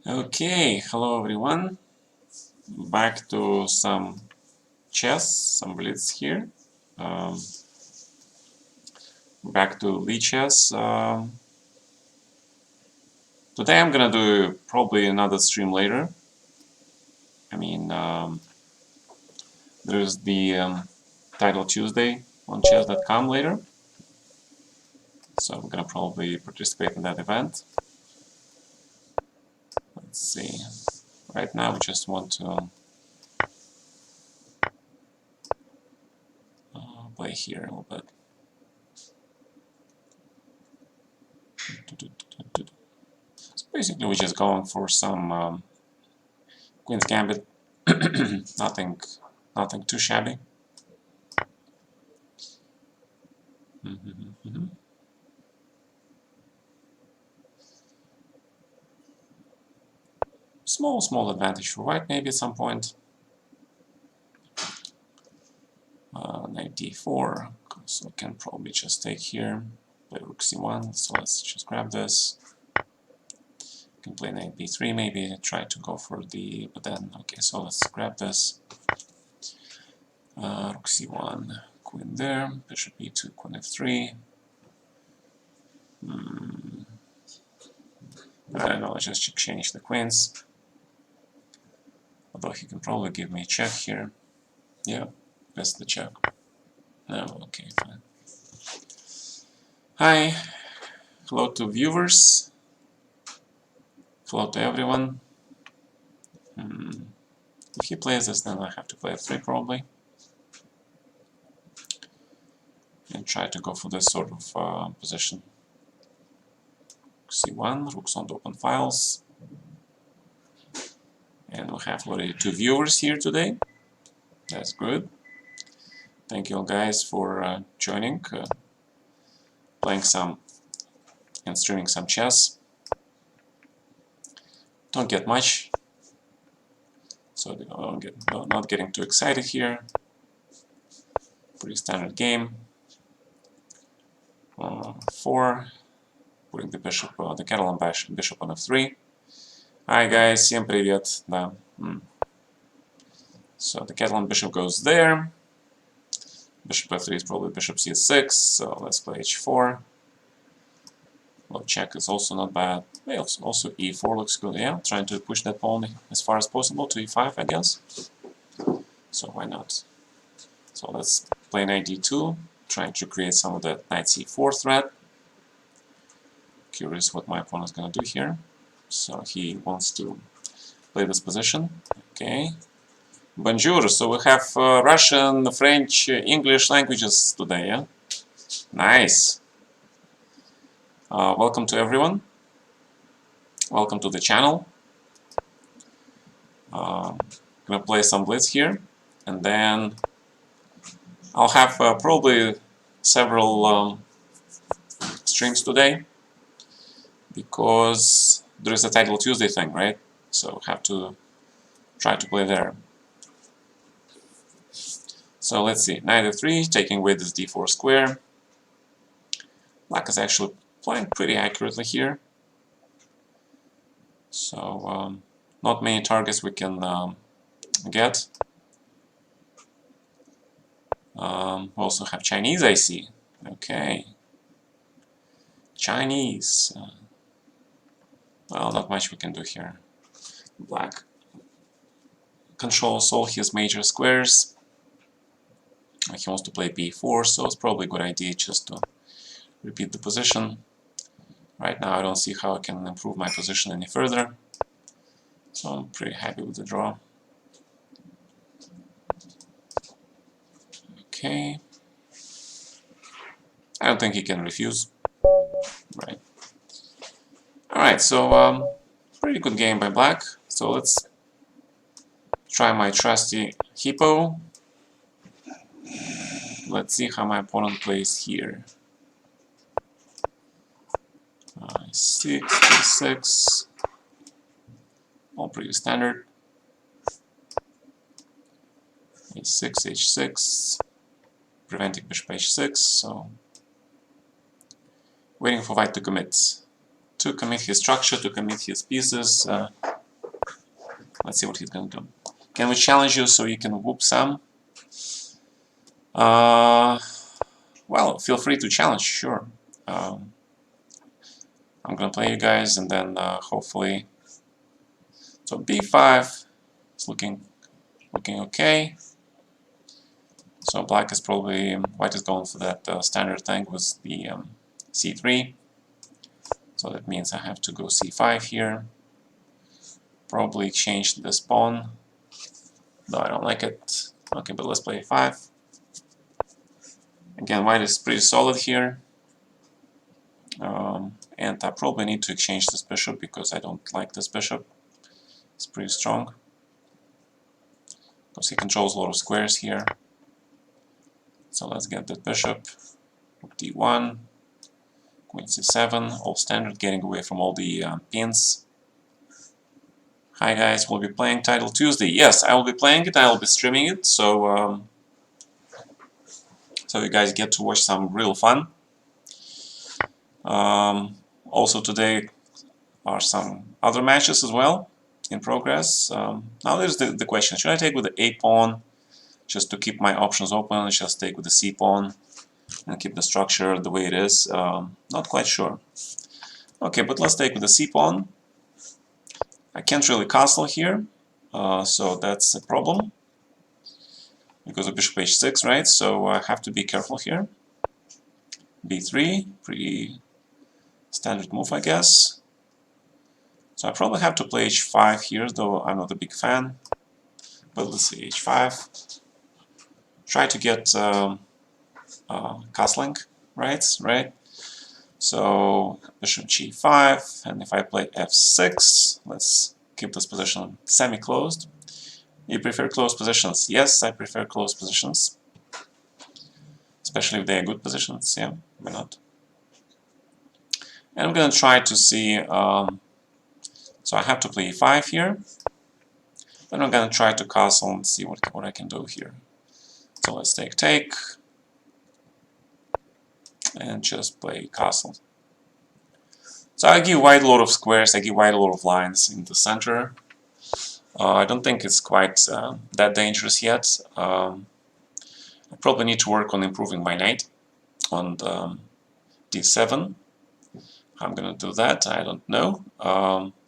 Okay, hello everyone. Back to some chess, some Blitz here. Um, Back to Lee chess. Today I'm gonna do probably another stream later. I mean, there's the Title Tuesday on chess.com later. So I'm gonna probably participate in that event. Let's see. Right now we just want to play here a little bit. So basically we're just going for some Queen's Gambit. nothing too shabby. Small advantage for white maybe at some point. Knight d4, so I can probably just take here, play rook c1, so let's just grab this. Can play knight b3 maybe, try to go for the, but then, okay, so let's grab this. Rook c1, queen there, bishop e2, queen f3. I don't know, let's just exchange the queens. Although he can probably give me a check here. Yeah, that's the check. No, okay, fine. Hi, hello to viewers. Hello to everyone. If he plays this, then I have to play f3 probably. And try to go for this sort of position. c1, rooks on the open files. And we have already 2 viewers here today. That's good. Thank you all guys for joining, playing some and streaming some chess. Don't get much, so not getting too excited here. Pretty standard game. 4, putting the bishop, the Catalan bishop on f3. Hi guys, всем привет. Да. So the Catalan bishop goes there. Bishop f3 is probably bishop c6, so let's play h4. Well, check is also not bad. Also e4 looks good. Yeah, trying to push that pawn as far as possible to e5, I guess. So why not? So let's play knight d2, trying to create some of that knight c4 threat. Curious what my opponent's gonna do here. So he wants to play this position. Okay. Bonjour. So we have Russian, French, English languages today, yeah? Nice. Welcome to everyone. Welcome to the channel. Gonna play some Blitz here, and then I'll have probably several streams today because there is a Title Tuesday thing, right? So have to try to play there. So let's see, knight f3, taking away this d4 square. Black is actually playing pretty accurately here. So not many targets we can get. We also have Chinese, I see. Okay. Chinese. Well, not much we can do here. Black controls all his major squares. He wants to play b4, so it's probably a good idea just to repeat the position. Right now I don't see how I can improve my position any further. So I'm pretty happy with the draw. Okay. I don't think he can refuse. Right. Alright, so pretty good game by black. So let's try my trusty hippo. Let's see how my opponent plays here. 6, d6. All pretty standard. a6, h6. Preventing bishop h6, so waiting for white to commit his structure, to commit his pieces. Let's see what he's gonna do. Can we challenge you so you can whoop some? Well, feel free to challenge, sure. I'm gonna play you guys, and then hopefully. So b5 is looking okay. So black is probably, white is going for that standard thing with the c3. So that means I have to go c5 here. Probably exchange this pawn. No, I don't like it. Okay, but let's play a5. Again, white is pretty solid here. And I probably need to exchange this bishop because I don't like this bishop. It's pretty strong. Because he controls a lot of squares here. So let's get that bishop. Rook d1, queen c7, all standard, getting away from all the pins. Hi guys, we'll be playing Title Tuesday. Yes, I will be playing it, I will be streaming it, so so you guys get to watch some real fun. Also today are some other matches as well in progress. Now there's the question, should I take with the a pawn just to keep my options open, just take with the c pawn and keep the structure the way it is? Not quite sure. Okay, but let's take with the c pawn. I can't really castle here, so that's a problem because of bishop h6, right? So I have to be careful here. b3, pretty standard move, I guess. So I probably have to play h5 here, though I'm not a big fan. But let's see, h5. Try to get castling rights, right? So bishop g5, and if I play f6, let's keep this position semi-closed. You prefer closed positions? Yes, I prefer closed positions. Especially if they are good positions, yeah, why not? And I'm gonna try to see, so I have to play e5 here. Then I'm gonna try to castle and see what I can do here. So let's take, and just play castle. So I give white a lot of squares, I give white a lot of lines in the center. I don't think it's quite that dangerous yet. I probably need to work on improving my knight on d7. I'm gonna do that, I don't know.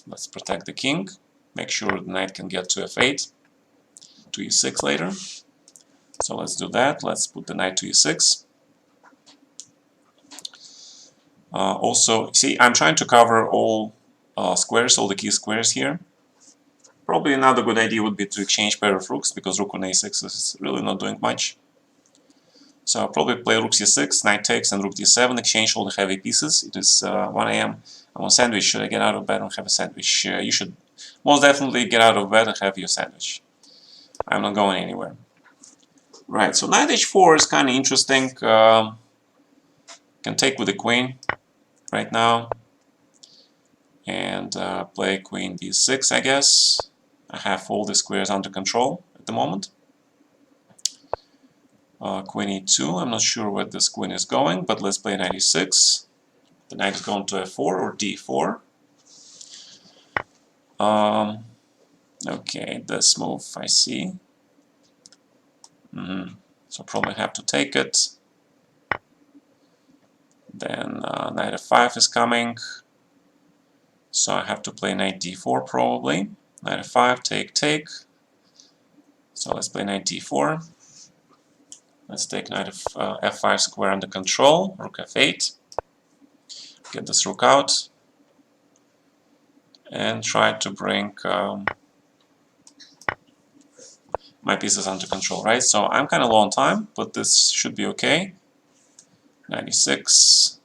Let's protect the king. Make sure the knight can get to f8, to e6 later. So let's do that. Let's put the knight to e6. Also, see, I'm trying to cover all squares, all the key squares here. Probably another good idea would be to exchange pair of rooks, because rook on a6 is really not doing much. So I'll probably play rook c6, knight takes, and rook d7, exchange all the heavy pieces. It is 1 AM. I'm on sandwich. Should I get out of bed and have a sandwich? You should most definitely get out of bed and have your sandwich. I'm not going anywhere. Right, so knight h4 is kind of interesting. Can take with the queen right now. And play queen d6, I guess. I have all the squares under control at the moment. Queen e2, I'm not sure where this queen is going, but let's play knight e6. The knight is going to f4 or d4. Okay, this move I see. So probably have to take it. Then knight f5 is coming. So I have to play knight d4 probably. Knight f5, take. So let's play knight d4. Let's take knight of f5 square under control, rook f8. Get this rook out. And try to bring my pieces under control, right? So I'm kind of low on time, but this should be okay. 96.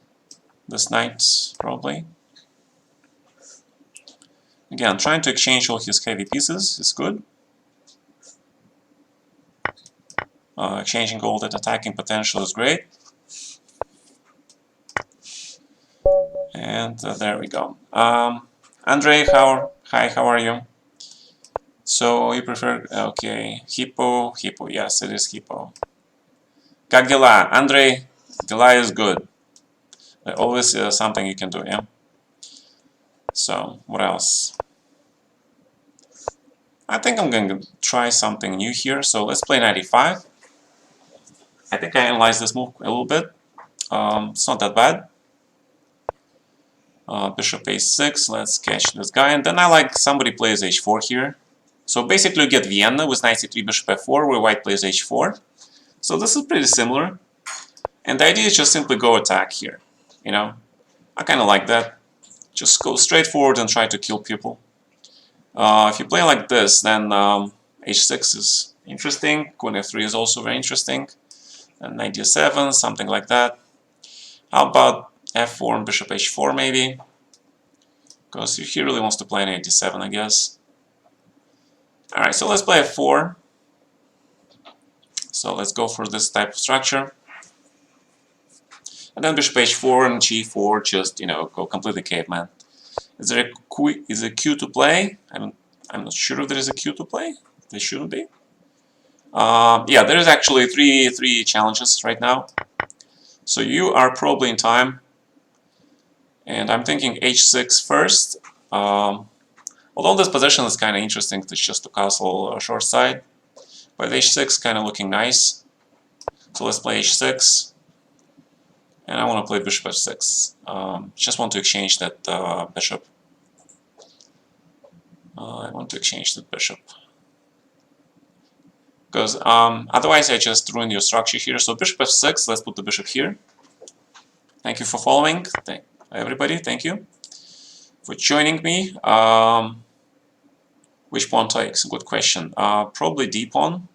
This knight, probably. Again, trying to exchange all his heavy pieces is good. Exchanging all that attacking potential is great. And there we go. Andre, hi, how are you? So you prefer, okay, Hippo, yes, it is Hippo. Как дела? Andre, дела is good. Always something you can do, yeah? So, what else? I think I'm going to try something new here. So let's play knight e5. I think I analyzed this move a little bit. It's not that bad. Bishop a6, let's catch this guy. And then I like somebody plays h4 here. So basically you get Vienna with knight c3, bishop f4, where white plays h4. So this is pretty similar. And the idea is just simply go attack here. You know, I kind of like that. Just go straight forward and try to kill people. If you play like this, then h6 is interesting. Queen f3 is also very interesting. And knight d7, something like that. How about f4 and bishop h4 maybe? Because he really wants to play knight d7, I guess. Alright, so let's play f4. So let's go for this type of structure. And then bishop h4 and g4, just, you know, go completely caveman. Is there a q to play? I'm not sure if there is a q to play. There shouldn't be. Yeah, there is actually three challenges right now. So you are probably in time. And I'm thinking h6 first. Although this position is kind of interesting, it's just to castle short side. But h6 kind of looking nice. So let's play h6. And I want to play bishop f6. Just want to exchange that bishop. I want to exchange that bishop. Because otherwise I just ruin your structure here. So bishop f6, let's put the bishop here. Thank you for following. Everybody, thank you for joining me. Which pawn takes? Good question. Probably d pawn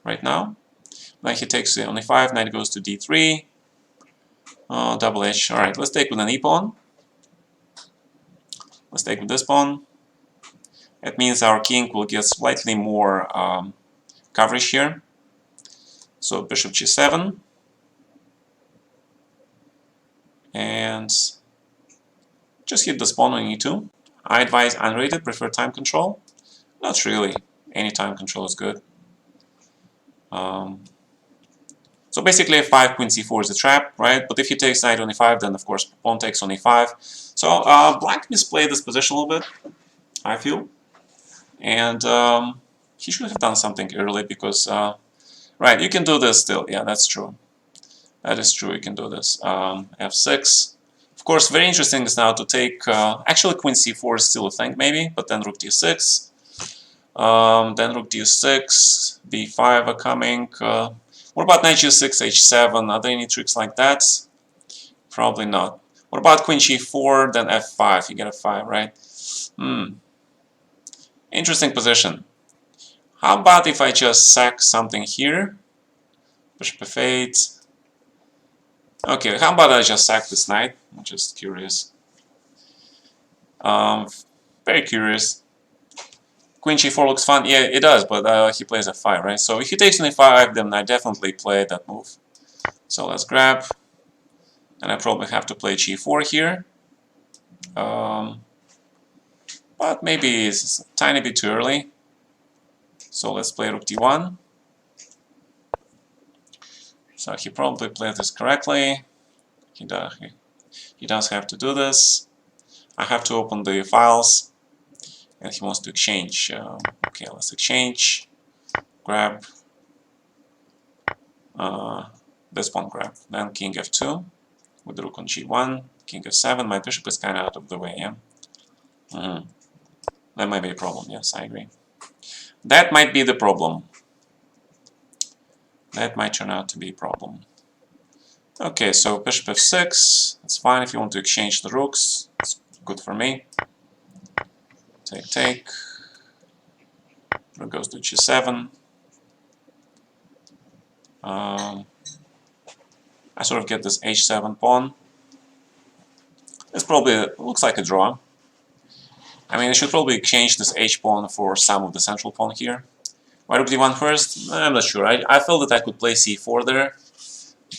right now. Then he takes on e5, knight goes to d3. Double h. Alright, let's take with an e pawn. Let's take with this pawn. It means our king will get slightly more coverage here. So bishop g7. And just hit this pawn on e2. I advise unrated, prefer time control. Not really. Any time control is good. So basically f5, queen c4 is a trap, right? But if he takes knight on e5, then of course pawn takes on e5. So black misplayed this position a little bit, I feel. And he should have done something early because, right, you can do this still. Yeah, that's true. That is true, you can do this. f6. Of course, very interesting is now to take, actually queen c4 is still a thing maybe, but then rook d6. Then rook d6, b5 are coming. What about knight g6, h7? Are there any tricks like that? Probably not. What about queen g4, then f5? You get f5, right? Interesting position. How about if I just sack something here? Bishop f8. Okay, how about I just sack this knight? I'm just curious. Very curious. Queen g4 looks fun. Yeah, it does, but he plays f5, right? So if he takes on e5, then I definitely play that move. So let's grab. And I probably have to play g4 here. But maybe it's a tiny bit too early. So let's play rook d1. So he probably played this correctly. He does have to do this. I have to open the files. And he wants to exchange. Okay, let's exchange. Grab. This pawn grab. Then king f2 with the rook on g1. King f7. My bishop is kind of out of the way, yeah? That might be a problem, yes, I agree. That might be the problem. That might turn out to be a problem. Okay, so bishop f6. That's fine if you want to exchange the rooks. It's good for me. Take, take. Rook goes to g7. I sort of get this h7 pawn. This probably looks like a draw. I mean, I should probably exchange this h pawn for some of the central pawn here. Why rook d1 first? I'm not sure. I felt that I could play c4 there,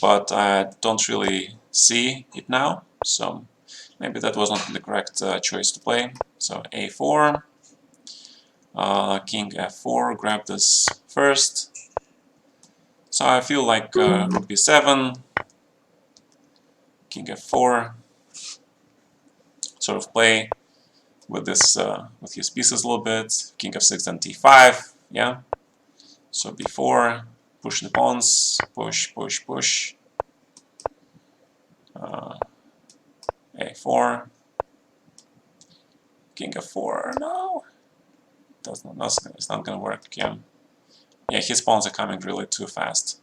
but I don't really see it now. So maybe that wasn't the correct choice to play. So a4, king f4, grab this first. So I feel like rook b7, king f4, sort of play with this with his pieces a little bit. King f6 and t5, yeah. So b4, push the pawns, push, push, push. A4, king f4, no. It's not gonna work, yeah. Yeah, his pawns are coming really too fast.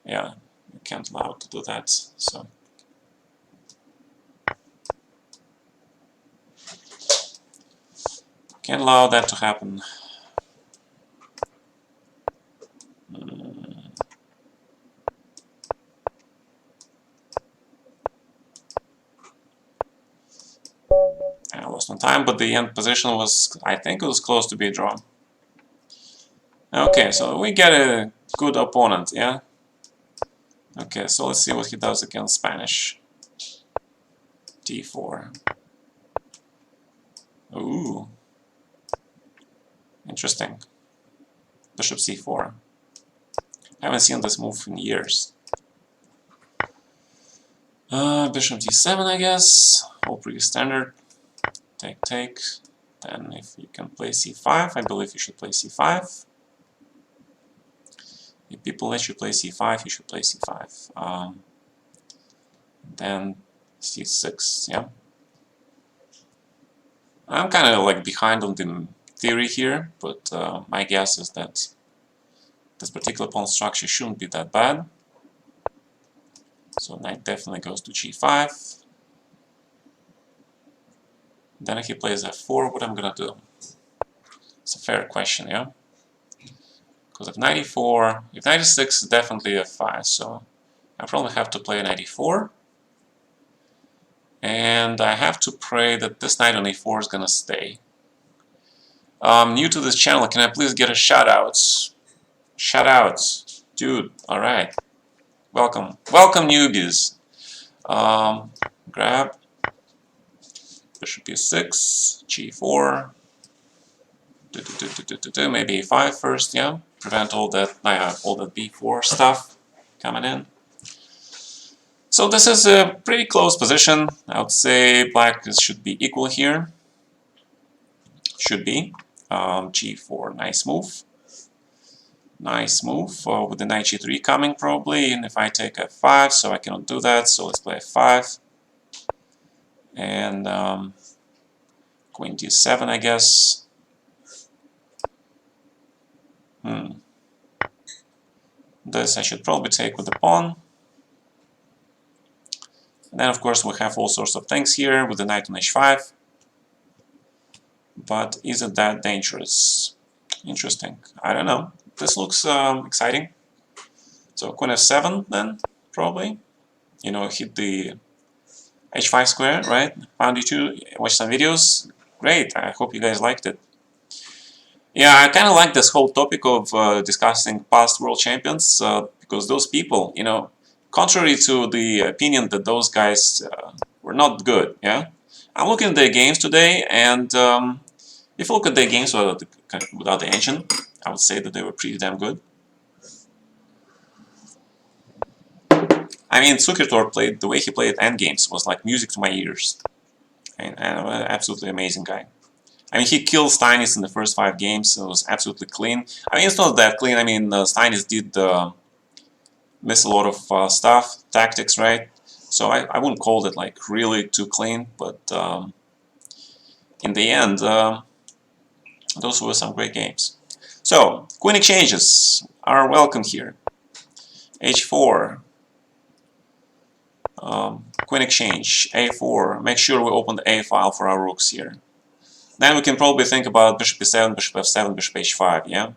Yeah, you can't allow to do that, so. Can't allow that to happen. I lost on time, but the end position was, I think it was close to be drawn. Okay, so we get a good opponent, yeah? Okay, so let's see what he does against Spanish. d4. Ooh. Interesting. Bishop c4. I haven't seen this move in years. Bishop d7, I guess. All pretty standard. Take, take. Then if you can play c5, I believe you should play c5. If people let you play c5, you should play c5. Then c6, yeah. I'm kind of like behind on the theory here, but my guess is that this particular pawn structure shouldn't be that bad. So knight definitely goes to g5. Then if he plays f4, what I'm gonna do? It's a fair question, yeah? Because if knight e4, if knight e6 is definitely f5, so I probably have to play knight e4. And I have to pray that this knight on e4 is gonna stay. New to this channel, can I please get a shout-out? Shout-out! Dude, alright. Welcome. Welcome, newbies. Grab. Bishop e6, g4. Maybe e5 first, yeah. Prevent all that b4 stuff coming in. So this is a pretty close position. I would say black should be equal here. Should be. G4, nice move. Nice move with the knight g3 coming probably. And if I take f5, so I cannot do that. So let's play f5. And queen d7, I guess. This I should probably take with the pawn. And then of course we have all sorts of things here with the knight on h5. But is it that dangerous? Interesting. I don't know. This looks exciting. So queen f7 then, probably. You know, hit the h5 square, right? Found you two, watch some videos. Great, I hope you guys liked it. Yeah, I kind of like this whole topic of discussing past world champions because those people, you know, contrary to the opinion that those guys were not good, yeah? I'm looking at their games today, and if you look at their games without the engine, I would say that they were pretty damn good. I mean, Sukertor played, the way he played endgames was like music to my ears. And an absolutely amazing guy. I mean, he killed Steinis in the first 5 games, so it was absolutely clean. I mean, it's not that clean. I mean, Steinis did miss a lot of stuff, tactics, right? So I wouldn't call it like really too clean, but in the end, those were some great games. So, queen exchanges are welcome here. h4, queen exchange, a4. Make sure we open the a file for our rooks here. Then we can probably think about bishop e7, bishop f7, bishop h5, yeah?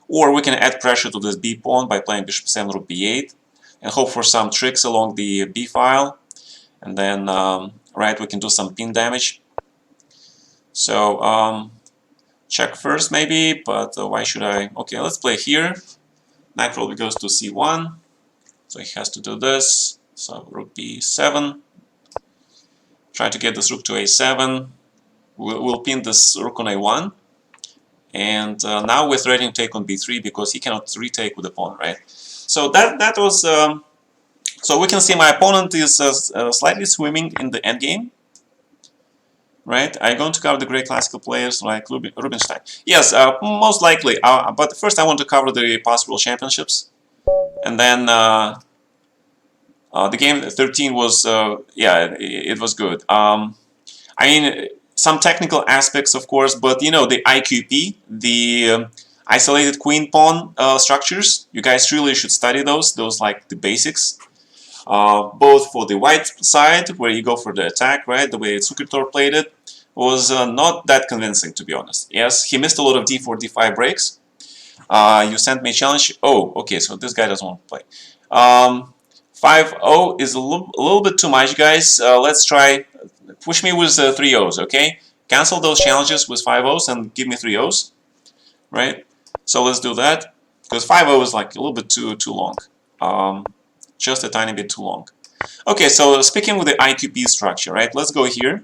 Or we can add pressure to this b pawn by playing bishop e7, rook b8, and hope for some tricks along the b file. And then, right, we can do some pin damage. So, check first maybe, but why should I? Okay, let's play here. Knight probably goes to c1, so he has to do this. So rook b7. Try to get this rook to a7. We'll pin this rook on a1. And now we're threatening to take on b3 because he cannot retake with the pawn, right? So that was... so we can see my opponent is slightly swimming in the endgame. right? Are you going to cover the great classical players like Rubinstein? Yes, most likely. But first I want to cover the possible championships. And then the game 13 was, yeah, it was good. I mean, some technical aspects, of course, but you know, the IQP, the isolated queen pawn structures, you guys really should study those like the basics. Both for the white side, where you go for the attack, right, the way Sukitor played it, was not that convincing, to be honest. Yes, he missed a lot of d4, d5 breaks. You sent me a challenge. Oh, okay, so this guy doesn't want to play. 5-0 is a little bit too much, guys. Let's try, push me with 3 O's, okay? Cancel those challenges with 5 O's and give me 3 O's, right? So let's do that, because 5-0 is like a little bit too long. Just a tiny bit too long. Okay, so speaking with the IQP structure, right? Let's go here.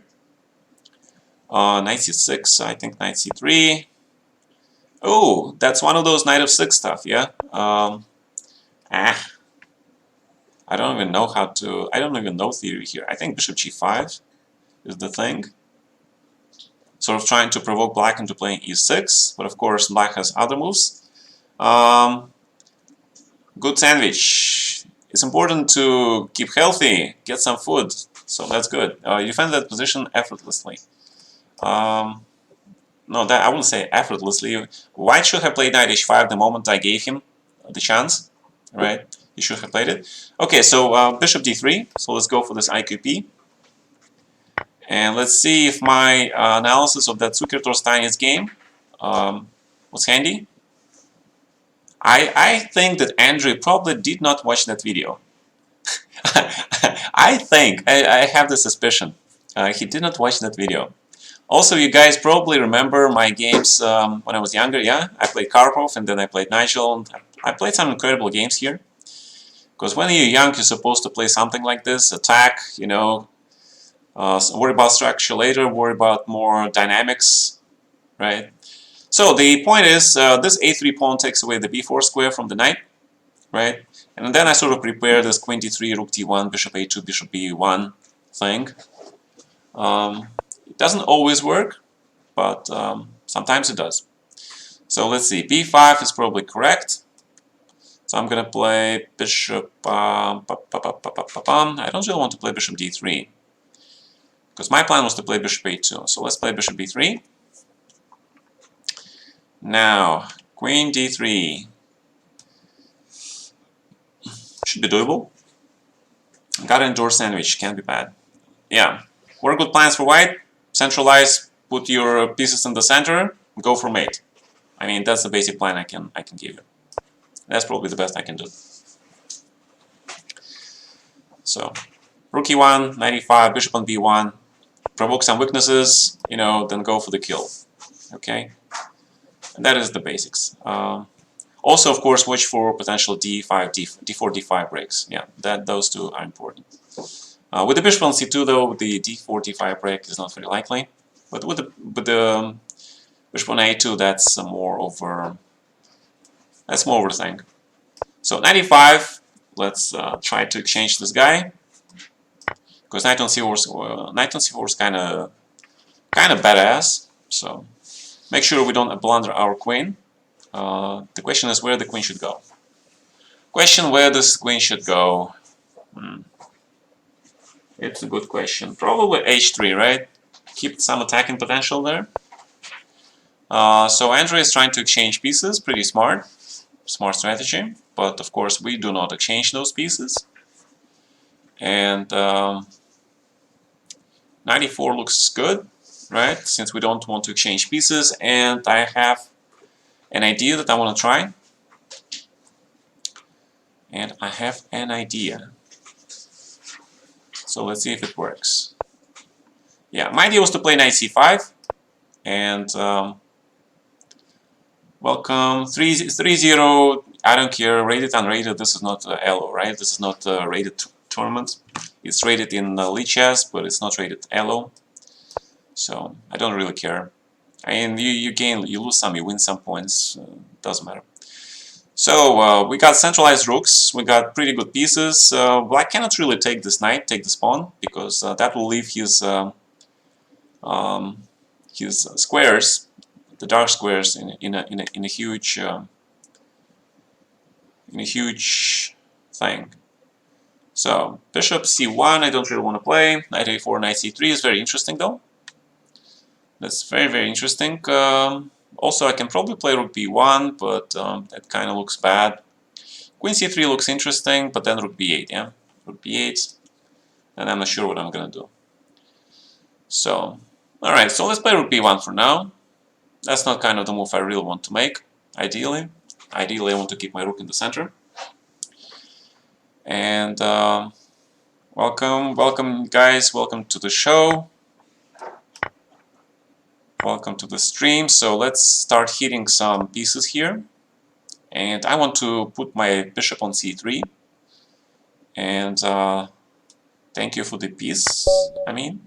Knight c6, I think knight c3. Oh, that's one of those knight of 6 stuff, yeah? I don't even know how to... I don't even know theory here. I think bishop g5 is the thing. Sort of trying to provoke black into playing e6, but of course black has other moves. Good sandwich. It's important to keep healthy, get some food, so that's good. You defend that position effortlessly. No, that I wouldn't say effortlessly. White should have played knight h5 the moment I gave him the chance, right? He should have played it. Okay, so bishop d3. So let's go for this IQP. And let's see if my analysis of that Zukertor-Steinitz game was handy. I think that Andrew probably did not watch that video. I have the suspicion he did not watch that video. Also, you guys probably remember my games when I was younger, yeah? I played Karpov and then I played Nigel. I played some incredible games here. Because when you're young, you're supposed to play something like this, attack, you know, worry about structure later, worry about more dynamics, right? So the point is, this a3 pawn takes away the b4 square from the knight, right? And then I sort of prepare this queen d3, rook d1, bishop a2, bishop b1 thing. It doesn't always work, but sometimes it does. So let's see, b5 is probably correct. So I'm gonna play bishop. I don't really want to play bishop d3 because my plan was to play bishop a2. So let's play bishop b3. Now queen d3 should be doable. Gotta endure sandwich, can't be bad. Yeah, what are good plans for white? Centralize, put your pieces in the center, go for mate. I mean, that's the basic plan I can give you. That's probably the best I can do. So, rook e1, knight e5, bishop on b1, provoke some weaknesses, you know, then go for the kill. Okay? And that is the basics. Also, of course, watch for potential d5, d4, d5 breaks. Yeah, those two are important. With the bishop on c2, though, the d4, d5 break is not very likely. But with the bishop on a2, that's more over the thing. So knight e5, let's try to exchange this guy. Because knight on c4 is kind of badass. So make sure we don't blunder our queen. The question is where the queen should go. Where this queen should go. It's a good question. Probably h3, right? Keep some attacking potential there. So Andrew is trying to exchange pieces. Pretty smart. Smart strategy. But of course we do not exchange those pieces. And knight e4 looks good, right? Since we don't want to exchange pieces. And I have an idea that I want to try. And I have an idea. So let's see if it works. Yeah, my idea was to play knight c5. And welcome, 3-0, I don't care, rated, unrated, this is not ELO, right? This is not a rated tournament. It's rated in League Chess, but it's not rated ELO. So, I don't really care. I mean, you lose some, you win some points, doesn't matter. So, we got centralized rooks, we got pretty good pieces. Black cannot really take this knight, take this pawn, because that will leave his his squares, the dark squares, in a huge thing. So bishop c1, I don't really want to play. Knight a4, knight c3 is very interesting though. That's very interesting. Also, I can probably play rook b1, but that kind of looks bad. Queen c3 looks interesting, but then rook b8, yeah? Rook b8, and I'm not sure what I'm gonna do. So, alright, so let's play rook b1 for now. That's not kind of the move I really want to make, ideally. Ideally, I want to keep my rook in the center. And welcome guys, welcome to the show. Welcome to the stream. So let's start hitting some pieces here. And I want to put my bishop on c3. And thank you for the piece, I mean.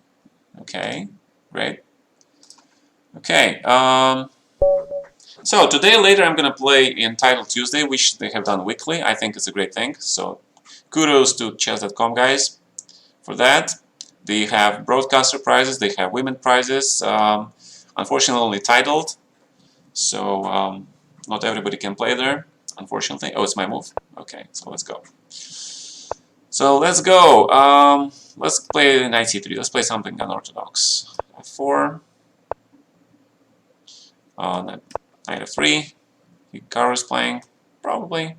Okay, great. Okay, so today later I'm gonna play in Title Tuesday, which they have done weekly. I think it's a great thing. So kudos to chess.com guys for that. They have broadcaster prizes, they have women prizes. Unfortunately only titled. So not everybody can play there, unfortunately. Oh, it's my move. Okay, so let's go. So let's go. Let's play knight c3. Let's play something unorthodox. f4. Knight f3. Hikaru is playing. Probably.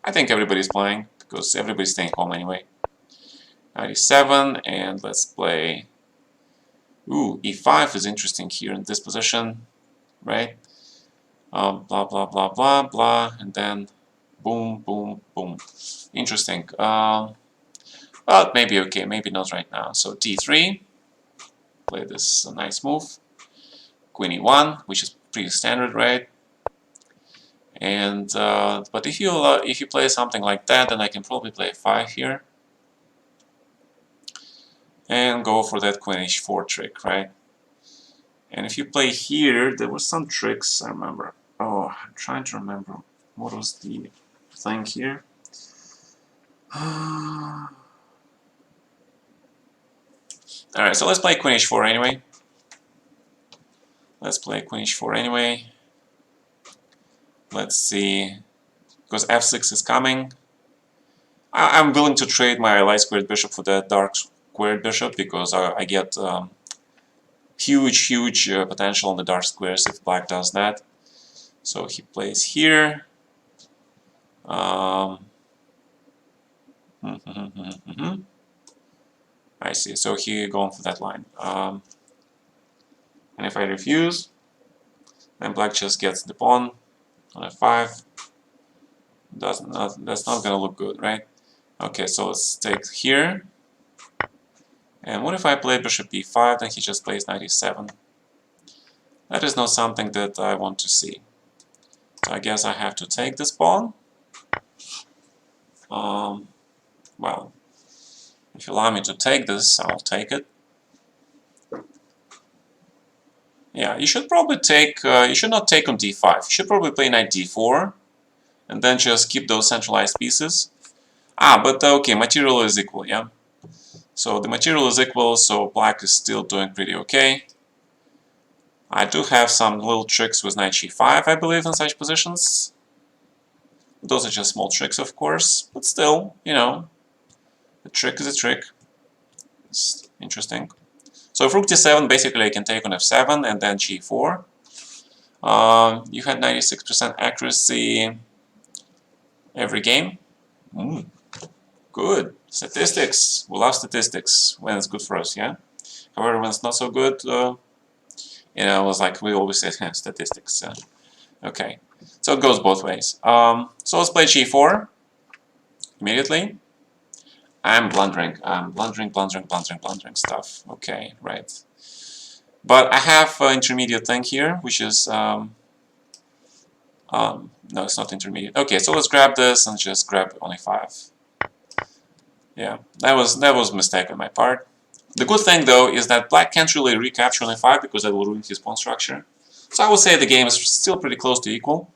I think everybody's playing because everybody's staying home anyway. Knight e7, and let's play. Ooh, e5 is interesting here in this position, right? Blah blah blah blah blah, and then boom boom boom. Interesting. But maybe okay, maybe not right now. So d3, play this nice move. Queen e1, which is pretty standard, right? And but if you play something like that, then I can probably play f5 here and go for that queen h4 trick, right? And if you play here, there were some tricks I remember. Oh, I'm trying to remember what was the thing here. Alright, so let's play queen h4 anyway. Let's play queen h4 anyway. Let's see, because f6 is coming. I'm willing to trade my light squared bishop for that dark squared bishop because I get huge potential on the dark squares if black does that. So he plays here. I see. So he going for that line. And if I refuse, then black just gets the pawn on f5. That's not gonna look good, right? Okay, so let's take here. And what if I play bishop e5, then he just plays knight e7? That is not something that I want to see. So I guess I have to take this pawn. Well, if you allow me to take this, I'll take it. Yeah, you should probably take, you should not take on d5. You should probably play knight d4, and then just keep those centralized pieces. But okay, material is equal, yeah? So the material is equal, so black is still doing pretty okay. I do have some little tricks with knight g5, I believe, in such positions. Those are just small tricks, of course, but still, you know, a trick is a trick. It's interesting. So if rook d7, basically I can take on f7 and then g4. You had 96% accuracy every game. Good. Statistics. We love statistics when it's good for us, yeah? However, when it's not so good, you know, it's like we always say, statistics. Okay. So it goes both ways. So let's play g4 immediately. I'm blundering stuff. Okay, right. But I have an intermediate thing here, which is no, it's not intermediate. Okay, so let's grab this and just grab only 5. Yeah, that was a mistake on my part. The good thing though is that black can't really recapture only 5 because that will ruin his pawn structure. So I would say the game is still pretty close to equal.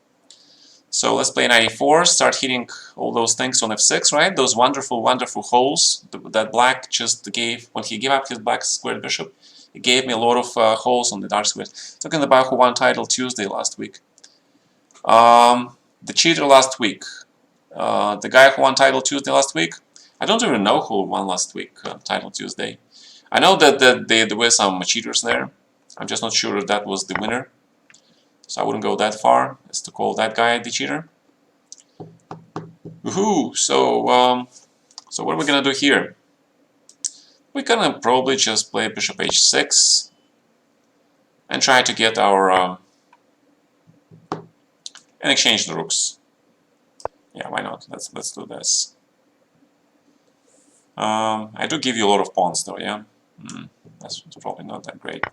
So let's play knight e4, start hitting all those things on f6, right? Those wonderful holes that black just gave when he gave up his black squared bishop. He gave me a lot of holes on the dark squares. Talking about who won title Tuesday last week. The cheater last week. The guy who won title Tuesday last week. I don't even know who won last week title Tuesday. I know that there were some cheaters there. I'm just not sure if that was the winner. So I wouldn't go that far as to call that guy the cheater. Woohoo! So what are we gonna do here? We're gonna probably just play bishop h6 and try to get our and exchange the rooks. Yeah, why not? Let's do this. I do give you a lot of pawns though, yeah? That's probably not that great.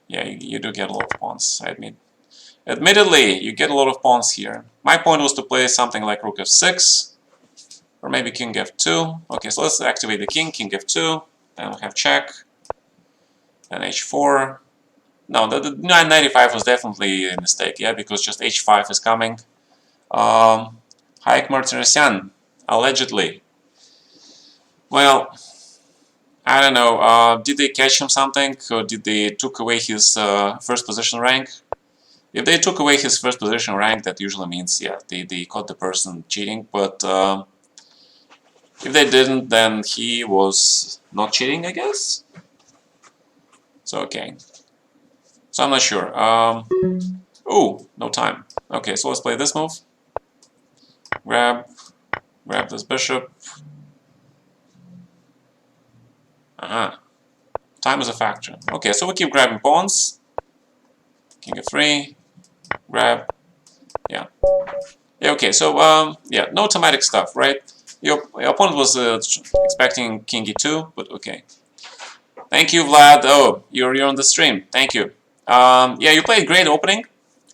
Yeah, you do get a lot of pawns, I admit. Admittedly, you get a lot of pawns here. My point was to play something like rook f6, or maybe king f2. Okay, so let's activate the king f2, then we have check, then h4. No, the 995 was definitely a mistake, yeah, because just h5 is coming. Hayek Martirosyan, allegedly. Well, I don't know, did they catch him something, or did they took away his first position rank? If they took away his first position rank, that usually means, yeah, they caught the person cheating, but if they didn't, then he was not cheating, I guess? So, okay. So I'm not sure. Oh, no time. Okay, so let's play this move. Grab this bishop. Time is a factor. Okay, so we keep grabbing pawns. King f3. Grab. Yeah. Yeah, okay, so, yeah, no thematic stuff, right? Your opponent was expecting king e2, but okay. Thank you, Vlad. Oh, you're on the stream. Thank you. Yeah, you played great opening.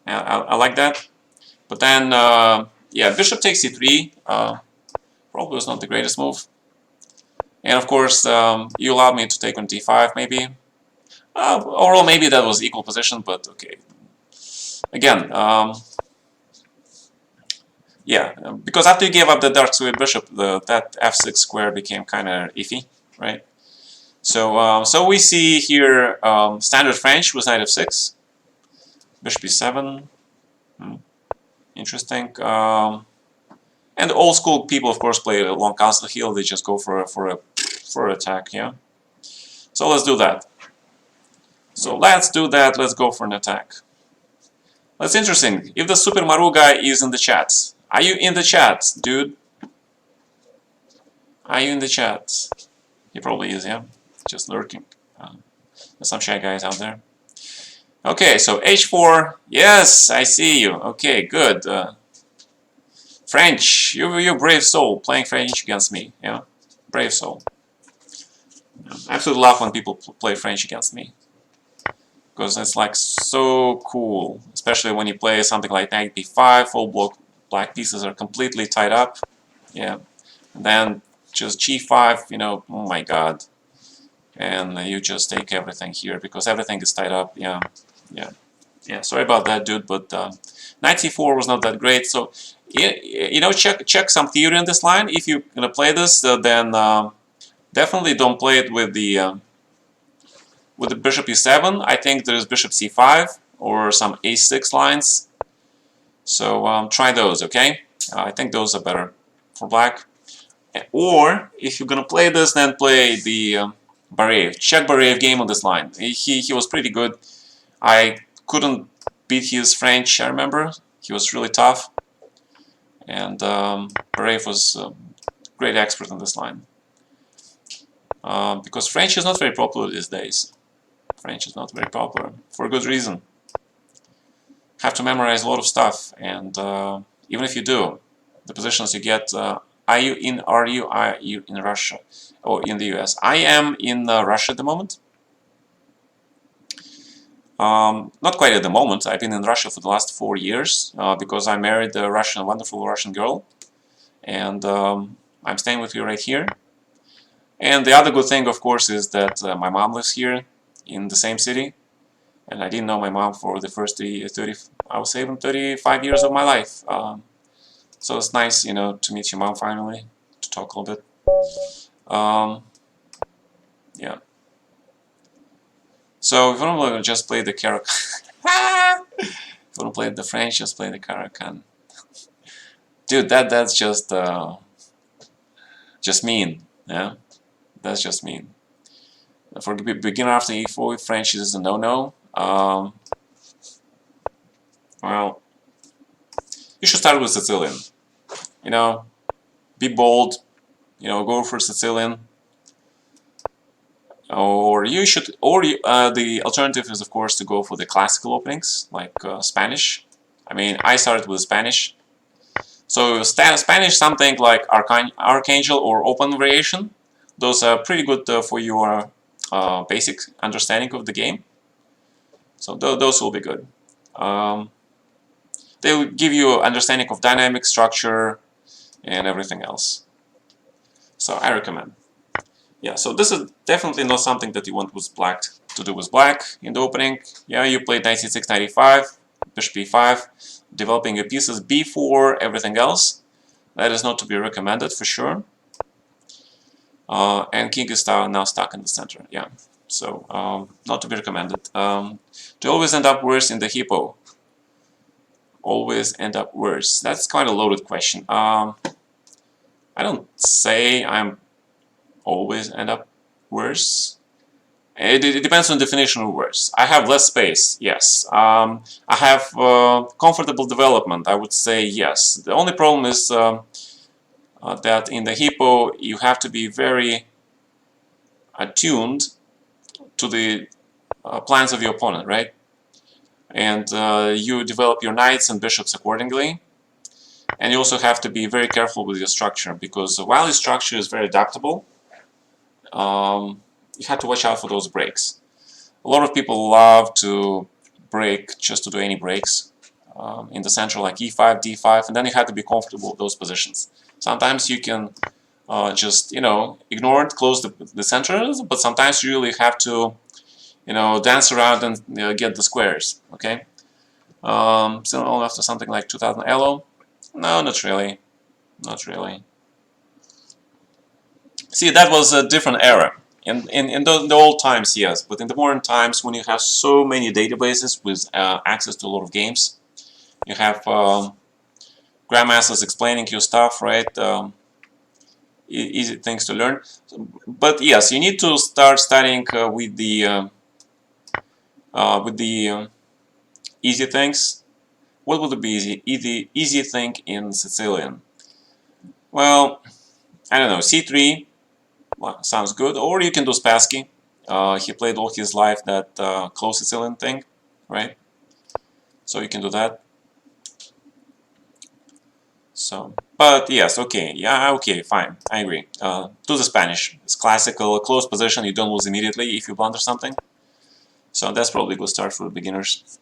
I like that. But then, yeah, bishop takes e3. Probably was not the greatest move. And of course, you allowed me to take on d5, maybe. Or maybe that was equal position, but okay. Again, yeah, because after you gave up the dark square bishop, that f6 square became kind of iffy, right? So, so we see here standard French was knight f6, bishop e7. Interesting. And old school people, of course, play a long castle heel. They just go for attack, yeah. So let's do that. So let's do that. Let's go for an attack. That's interesting. If the Super Maru guy is in the chat, are you in the chat, dude? Are you in the chat? He probably is, yeah. Just lurking. There's some shy guys out there. Okay, so h4. Yes, I see you. Okay, good. French, you brave soul playing French against me. Yeah, brave soul. I absolutely love when people play French against me, because it's like so cool, especially when you play something like knight b5, full block black pieces are completely tied up. Yeah, and then just g5, you know, oh my god, and you just take everything here because everything is tied up. Yeah, yeah, yeah. Sorry about that, dude, but knight c4 was not that great. So you know, check some theory in this line. If you're gonna play this, then definitely don't play it with the bishop e7. I think there's bishop c5 or some a6 lines. So try those, okay? I think those are better for black. Or if you're gonna play this, then play the Bareev. Check Bareev game on this line. He was pretty good. I couldn't beat his French, I remember. He was really tough. And Bareev was a great expert on this line. Because French is not very popular these days. French is not very popular, for a good reason. Have to memorize a lot of stuff, and even if you do, the positions you get, are you in Russia or in the US? I am in Russia at the moment. Not quite at the moment. I've been in Russia for the last 4 years because I married a wonderful Russian girl, and I'm staying with you right here. And the other good thing, of course, is that my mom lives here in the same city, and I didn't know my mom for the first 30, I would say even 35 years of my life. So it's nice, you know, to meet your mom finally, to talk a little bit. Yeah. So if you want to just play the Caracan, if you want to play the French, just play the Caracan. Dude, that's just mean. Yeah, that's just mean. For beginner after e4, French is a no-no. Well, you should start with Sicilian. You know, be bold. You know, go for Sicilian. Or you should, or the alternative is of course to go for the classical openings like Spanish. I mean, I started with Spanish. So Spanish, something like Archangel or Open Variation. Those are pretty good for your basic understanding of the game. So those will be good. They will give you understanding of dynamic structure and everything else. So I recommend. Yeah, so this is definitely not something that you want with black to do with black in the opening. Yeah, you played 96, 95, bishop e5, developing your pieces b4, everything else. That is not to be recommended for sure. And king is now stuck in the center. Yeah, so not to be recommended. To always end up worse in the hippo. Always end up worse. That's quite a loaded question. I don't say I'm always end up worse. It depends on the definition of worse. I have less space, yes. I have comfortable development, I would say yes. The only problem is that in the hippo you have to be very attuned to the plans of your opponent, right? And you develop your knights and bishops accordingly. And you also have to be very careful with your structure, because while your structure is very adaptable, you have to watch out for those breaks. A lot of people love to break just to do any breaks in the center, like e5, d5, and then you have to be comfortable with those positions. Sometimes you can just, you know, ignore it, close the centers, but sometimes you really have to, you know, dance around and get the squares, okay? Still after something like 2000 elo? No, not really. Not really. See, that was a different era. In the old times, yes, but in the modern times, when you have so many databases with access to a lot of games, you have grandmasters explaining your stuff, right? Easy things to learn. But yes, you need to start studying with the easy things. What would be easy thing in Sicilian? Well, I don't know. C3. Well, sounds good. Or you can do Spassky. He played all his life that close Sicilian thing, right? So you can do that. So, but yes, okay, yeah, okay, fine, I agree. Do the Spanish. It's classical, close position. You don't lose immediately if you blunder something. So that's probably a good start for beginners.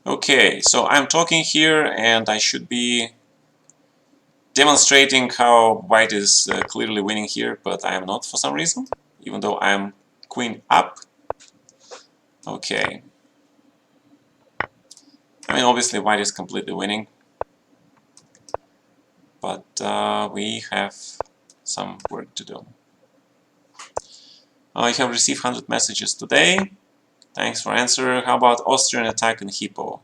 Okay, so I'm talking here, and I should be demonstrating how white is clearly winning here, but I am not for some reason, even though I'm queen up. Okay. I mean, obviously white is completely winning, but we have some work to do. I have received 100 messages today. Thanks for answer. How about Austrian attack in hippo?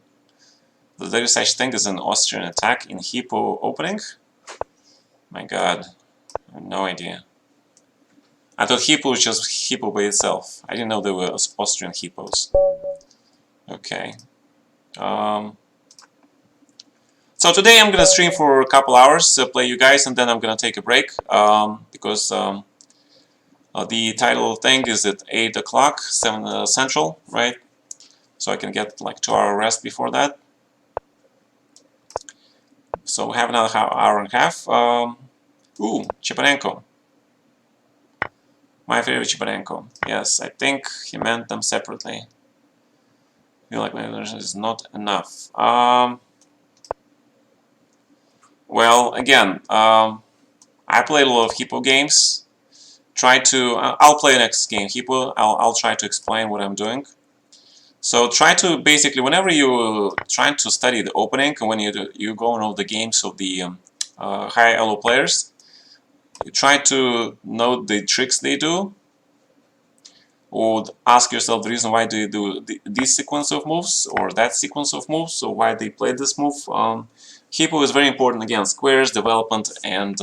There is such thing as an Austrian attack in hippo opening? My god, I have no idea. I thought hippo was just hippo by itself. I didn't know there were Austrian hippos. Okay. So today I'm gonna stream for a couple hours, play you guys, and then I'm gonna take a break because the title thing is at 8 o'clock, 7 Central, right? So I can get like 2-hour rest before that. So we have another hour and a half. Ooh, Chepanenko. My favorite Chepanenko. Yes, I think he meant them separately. I feel like my version is not enough. Well, again, I played a lot of hippo games. Try to. I'll play next game hippo. I'll try to explain what I'm doing. So try to basically, whenever you trying to study the opening, and when you go on all the games of the high elo players, you try to note the tricks they do. would ask yourself the reason why do you do this sequence of moves or that sequence of moves, so why they play this move. Hippo is very important, again, squares, development, and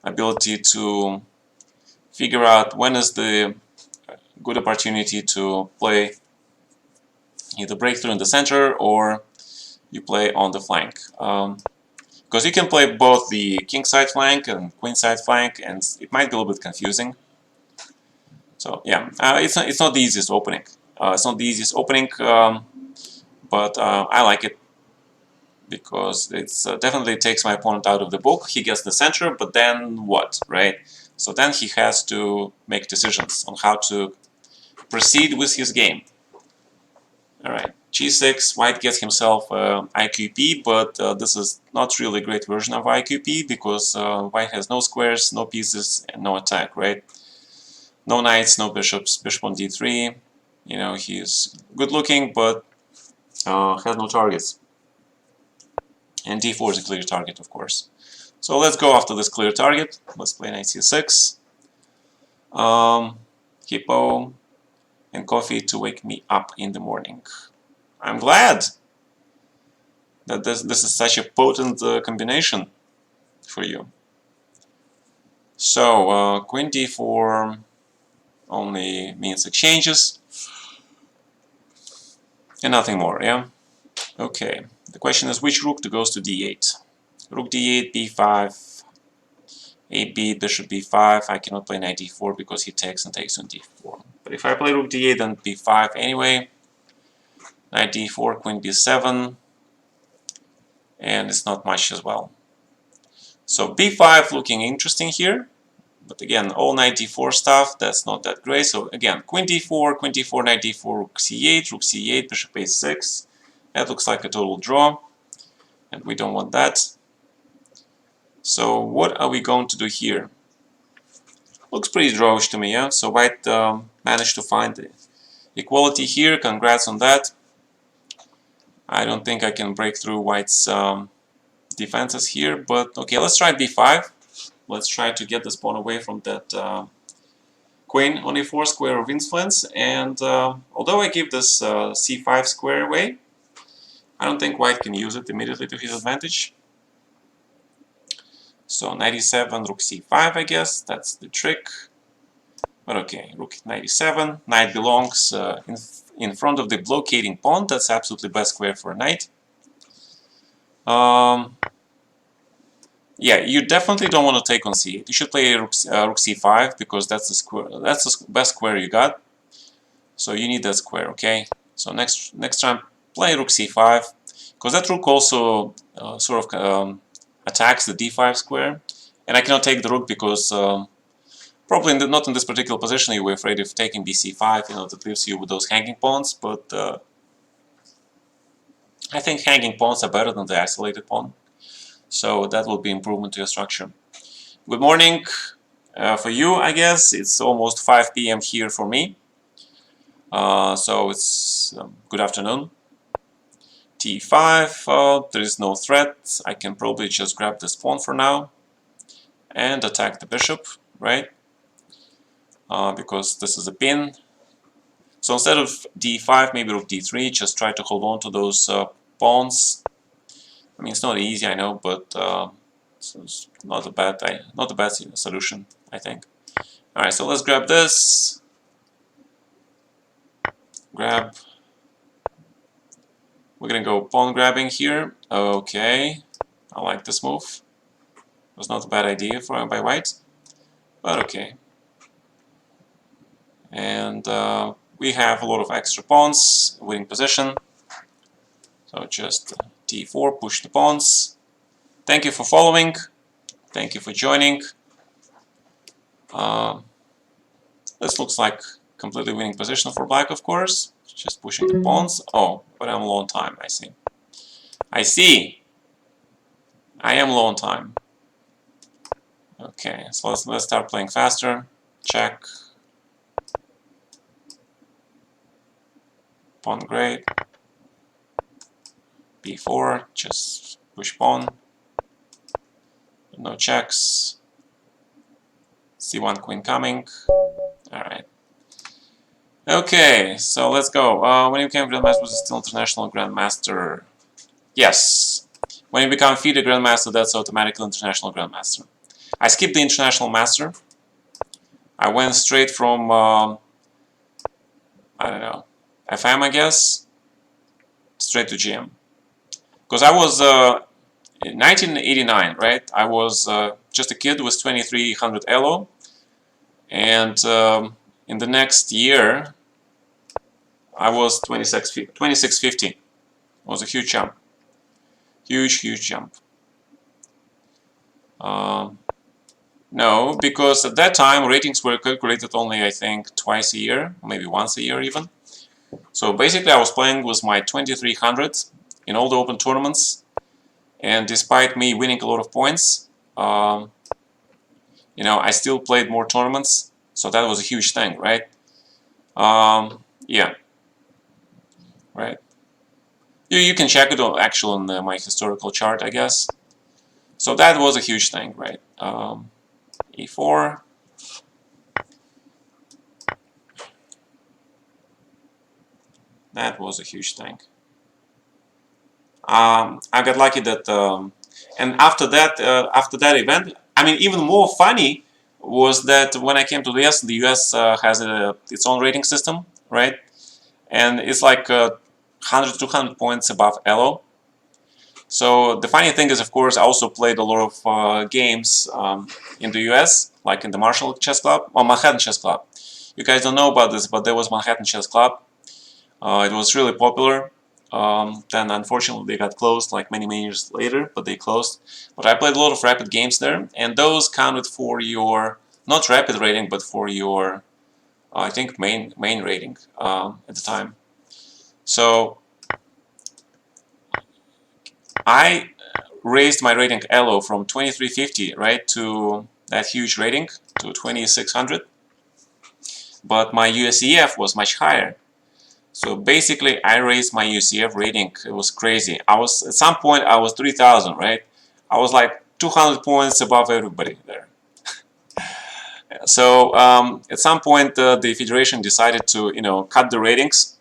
ability to figure out when is the good opportunity to play either breakthrough in the center or you play on the flank. Because you can play both the king side flank and queen side flank, and it might be a little bit confusing. So yeah, it's not the easiest opening. It's not the easiest opening, but I like it because it's definitely takes my opponent out of the book. He gets the center, but then what, right? So then he has to make decisions on how to proceed with his game. All right, g6, white gets himself IQP, but this is not really a great version of IQP because white has no squares, no pieces, and no attack, right? No knights, no bishops, bishop on d3. You know, he's good looking, but has no targets. And d4 is a clear target, of course. So let's go after this clear target. Let's play knight c6. Hippo and coffee to wake me up in the morning. I'm glad that this is such a potent combination for you. So queen d4 only means exchanges and nothing more, yeah? Okay, the question is which rook goes to d8? Rook d8, b5, a8, bishop b5. I cannot play knight d4 because he takes and takes on d4. But if I play rook d8, then b5 anyway. Knight d4, queen b7, and it's not much as well. So b5 looking interesting here, but again, all knight d4 stuff, that's not that great. So again, queen d4, knight d4, rook c8, bishop a6. That looks like a total draw, and we don't want that. So what are we going to do here? Looks pretty drawish to me, yeah? So white managed to find the equality here, congrats on that. I don't think I can break through white's defenses here, but okay, let's try b5. Let's try to get this pawn away from that queen on a4 square of influence, and although I give this c5 square away, I don't think white can use it immediately to his advantage. So knight e7, rook c5, I guess, that's the trick. But okay, rook knight e7, knight belongs in front of the blockading pawn, that's absolutely best square for a knight. Yeah, you definitely don't want to take on c8. You should play rook c5 because that's the square. That's the best square you got. So you need that square, okay? So next time, play rook c5 because that rook also sort of attacks the d5 square, and I cannot take the rook because probably not in this particular position. You were afraid of taking bc5. You know, that leaves you with those hanging pawns, but I think hanging pawns are better than the isolated pawn. So that will be improvement to your structure. Good morning for you, I guess. It's almost 5 p.m. here for me. So it's good afternoon. t5, there is no threat. I can probably just grab this pawn for now and attack the bishop, right? Because this is a pin. So instead of d5, maybe rook d3, just try to hold on to those pawns. I mean, it's not easy, I know, but it's not a bad solution, I think. All right, so let's grab this. Grab. We're gonna go pawn grabbing here. Okay, I like this move. It was not a bad idea by white, but okay. And we have a lot of extra pawns, winning position. So just d4, push the pawns. Thank you for following. Thank you for joining. This looks like completely winning position for black, of course. Just pushing the pawns. Oh, but I'm low on time, I see. I see! I am low on time. Okay, so let's start playing faster. Check. Pawn great. b4, just push pawn. No checks. c1 queen coming. Alright. Okay, so let's go. When you became Grandmaster, was it still International Grandmaster? Yes. When you become FIDE Grandmaster, that's automatically International Grandmaster. I skipped the International Master. I went straight from, I don't know, FM, I guess, straight to GM. Because I was, in 1989, right? I was just a kid with 2300 ELO. And in the next year, I was 2650. It was a huge jump. Huge jump. No, because at that time ratings were calculated only, I think, twice a year, maybe once a year even. So basically I was playing with my 2300 in all the open tournaments, and despite me winning a lot of points, you know, I still played more tournaments, so that was a huge thing, right? Yeah, right. You can check it actually on my historical chart, I guess. So that was a huge thing, right? E4. That was a huge thing. I got lucky that, and after that event, I mean, even more funny was that when I came to the US has its own rating system, right? And it's like 100, 200 points above ELO. So the funny thing is, of course, I also played a lot of games in the US, like in the Marshall Chess Club, or Manhattan Chess Club. You guys don't know about this, but there was Manhattan Chess Club. It was really popular. Then unfortunately they got closed like many years later, but they closed. But I played a lot of rapid games there, and those counted for your, not rapid rating, but for your, I think main rating at the time. So I raised my rating ELO from 2350, right, to that huge rating, to 2600. But my USEF was much higher. So basically, I raised my UCF rating. It was crazy. I was, at some point, I was 3000, right? I was like 200 points above everybody there. So at some point, the federation decided to, you know, cut the ratings.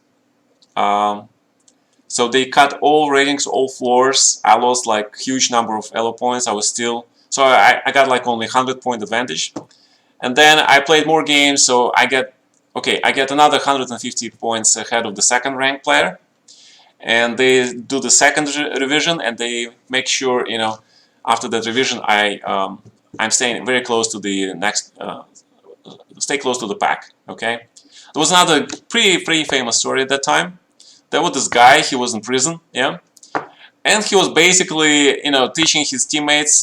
So they cut all ratings, all floors. I lost like huge number of ELO points. I was still, so I got like only 100-point advantage. And then I played more games, so I get, okay, I get another 150 points ahead of the second rank player. And they do the second revision, and they make sure, you know, after that revision, I'm staying very close to the next, stay close to the pack. Okay, there was another pretty famous story at that time. There was this guy. He was in prison, yeah, and he was basically, you know, teaching his teammates,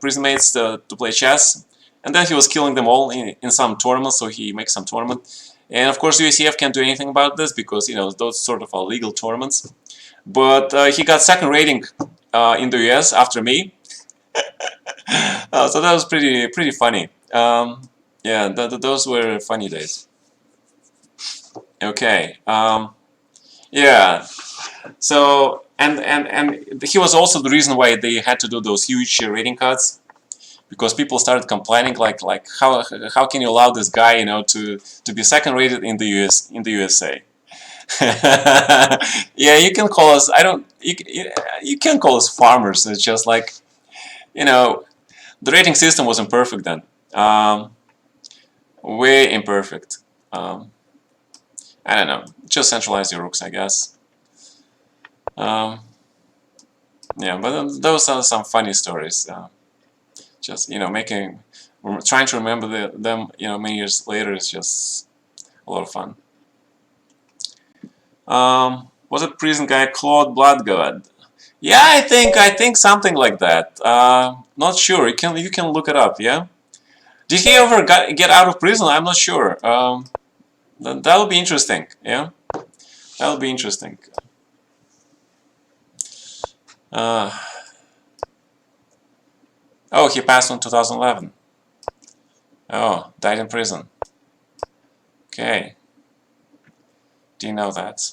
prison mates, to play chess, and then he was killing them all in some tournament. So he makes some tournament. And of course, UCF can't do anything about this because, you know, those sort of are legal tournaments. But he got second rating in the US after me, so that was pretty funny. Yeah, those were funny days. Okay, yeah. So and he was also the reason why they had to do those huge rating cuts, because people started complaining like how can you allow this guy, you know, to be second rated in the USA. Yeah, you can call us. I don't. You can call us farmers. It's just like, you know, the rating system was imperfect then. Way imperfect. I don't know. Just centralize your rooks, I guess. Um, yeah, but those are some funny stories. Just, you know, trying to remember them, you know, many years later is just a lot of fun. Was it prison guy Claude Bloodgood? Yeah, I think something like that. Not sure. You can look it up. Yeah. Did he ever get out of prison? I'm not sure. That'll be interesting. Yeah, that'll be interesting. Uh, oh, he passed in 2011. Oh, died in prison. Okay, didn't know that.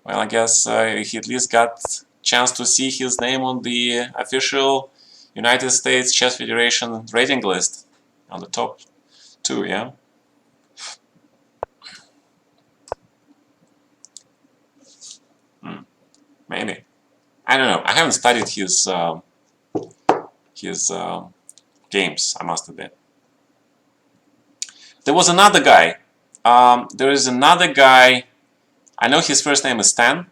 Well, I guess he at least got chance to see his name on the official United States Chess Federation rating list on the top two. Yeah. Maybe. I don't know. I haven't studied his games, I must admit. There was another guy. There is another guy. I know his first name is Stan,